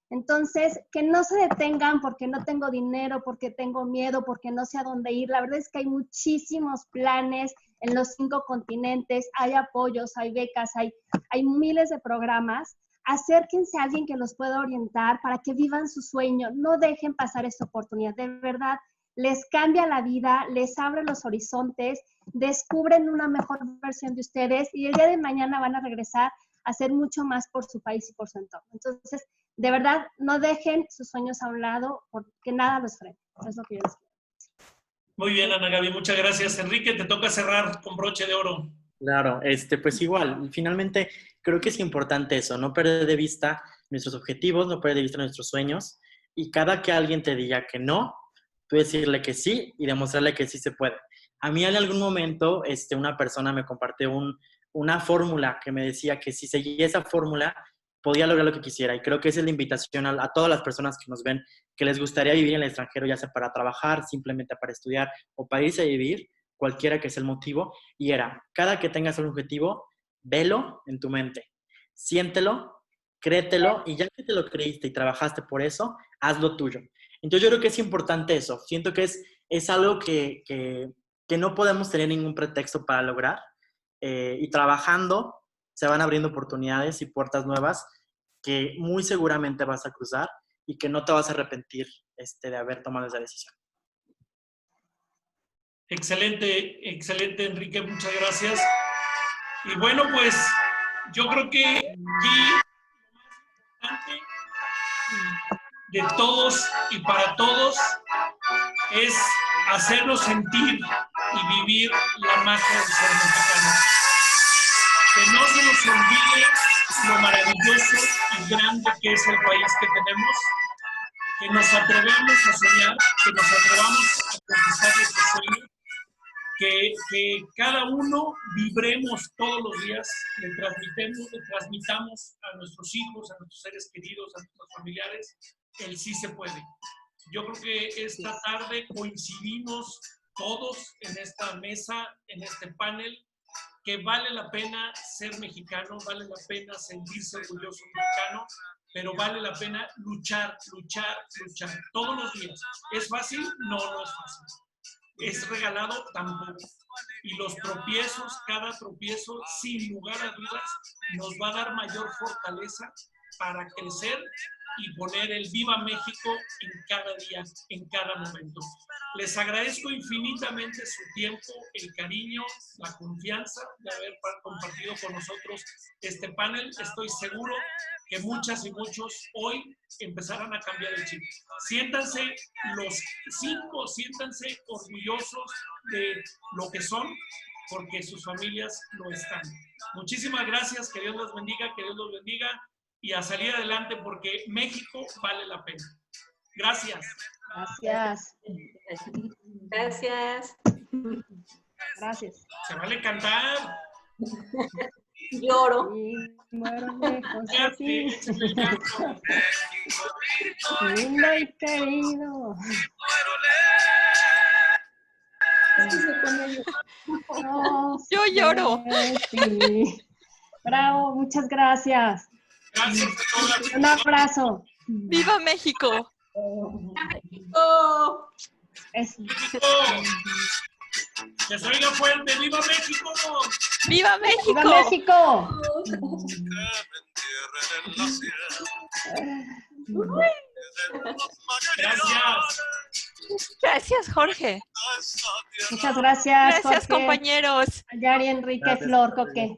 Entonces, que no se detengan porque no tengo dinero, porque tengo miedo, porque no sé a dónde ir. La verdad es que hay muchísimos planes en los 5 continentes, hay apoyos, hay becas, hay miles de programas. Acérquense a alguien que los pueda orientar para que vivan su sueño. No dejen pasar esta oportunidad. De verdad, les cambia la vida, les abre los horizontes, descubren una mejor versión de ustedes y el día de mañana van a regresar a hacer mucho más por su país y por su entorno. Entonces, de verdad, no dejen sus sueños a un lado porque nada los frena. Es lo que yo les quiero decir. Muy bien, Ana Gaby, muchas gracias. Enrique, te toca cerrar con broche de oro. Claro, pues igual, finalmente creo que es importante eso, no perder de vista nuestros objetivos, no perder de vista nuestros sueños y cada que alguien te diga que no, tú decirle que sí y demostrarle que sí se puede. A mí en algún momento una persona me compartió una fórmula que me decía que si seguía esa fórmula podía lograr lo que quisiera y creo que esa es la invitación a todas las personas que nos ven que les gustaría vivir en el extranjero, ya sea para trabajar, simplemente para estudiar o para irse a vivir, cualquiera que sea el motivo, y era, cada que tengas un objetivo, velo en tu mente, siéntelo, créetelo, y ya que te lo creíste y trabajaste por eso, hazlo tuyo. Entonces yo creo que es importante eso, siento que es algo que no podemos tener ningún pretexto para lograr, y trabajando se van abriendo oportunidades y puertas nuevas que muy seguramente vas a cruzar y que no te vas a arrepentir de haber tomado esa decisión. Excelente, excelente, Enrique, muchas gracias. Y bueno, pues yo creo que aquí lo más importante de todos y para todos es hacernos sentir y vivir la magia del ser mexicano. Que no se nos olvide lo maravilloso y grande que es el país que tenemos, que nos atrevamos a soñar, que nos atrevamos a conquistar nuestros sueños, que cada uno vibremos todos los días, le transmitamos a nuestros hijos, a nuestros seres queridos, a nuestros familiares, el sí se puede. Yo creo que esta tarde coincidimos todos en esta mesa, en este panel, que vale la pena ser mexicano, vale la pena sentirse orgulloso mexicano, pero vale la pena luchar todos los días. ¿Es fácil? No, no es fácil. ¿Es regalado? Tampoco. Y los tropiezos, cada tropiezo, sin lugar a dudas, nos va a dar mayor fortaleza para crecer y poner el Viva México en cada día, en cada momento. Les agradezco infinitamente su tiempo, el cariño, la confianza de haber compartido con nosotros este panel. Estoy seguro que muchas y muchos hoy empezarán a cambiar el chip. Siéntanse los 5, siéntanse orgullosos de lo que son, porque sus familias lo están. Muchísimas gracias, que Dios los bendiga, y a salir adelante porque México vale la pena. Gracias. Gracias. Gracias. Gracias. Se vale cantar. Lloro. Y muero lejos de ti. Lindo y querido. Yo lloro. Sí. Bravo, muchas gracias. Gracias a todas. Un abrazo. ¡Viva México! Oh. México. Que se oiga fuerte. ¡Viva México! ¡Viva México! ¡Viva México! Gracias. Gracias, Jorge. Muchas gracias, Gracias, Jorge, compañeros. Yari, Enrique, Gracias. Flor, Coque.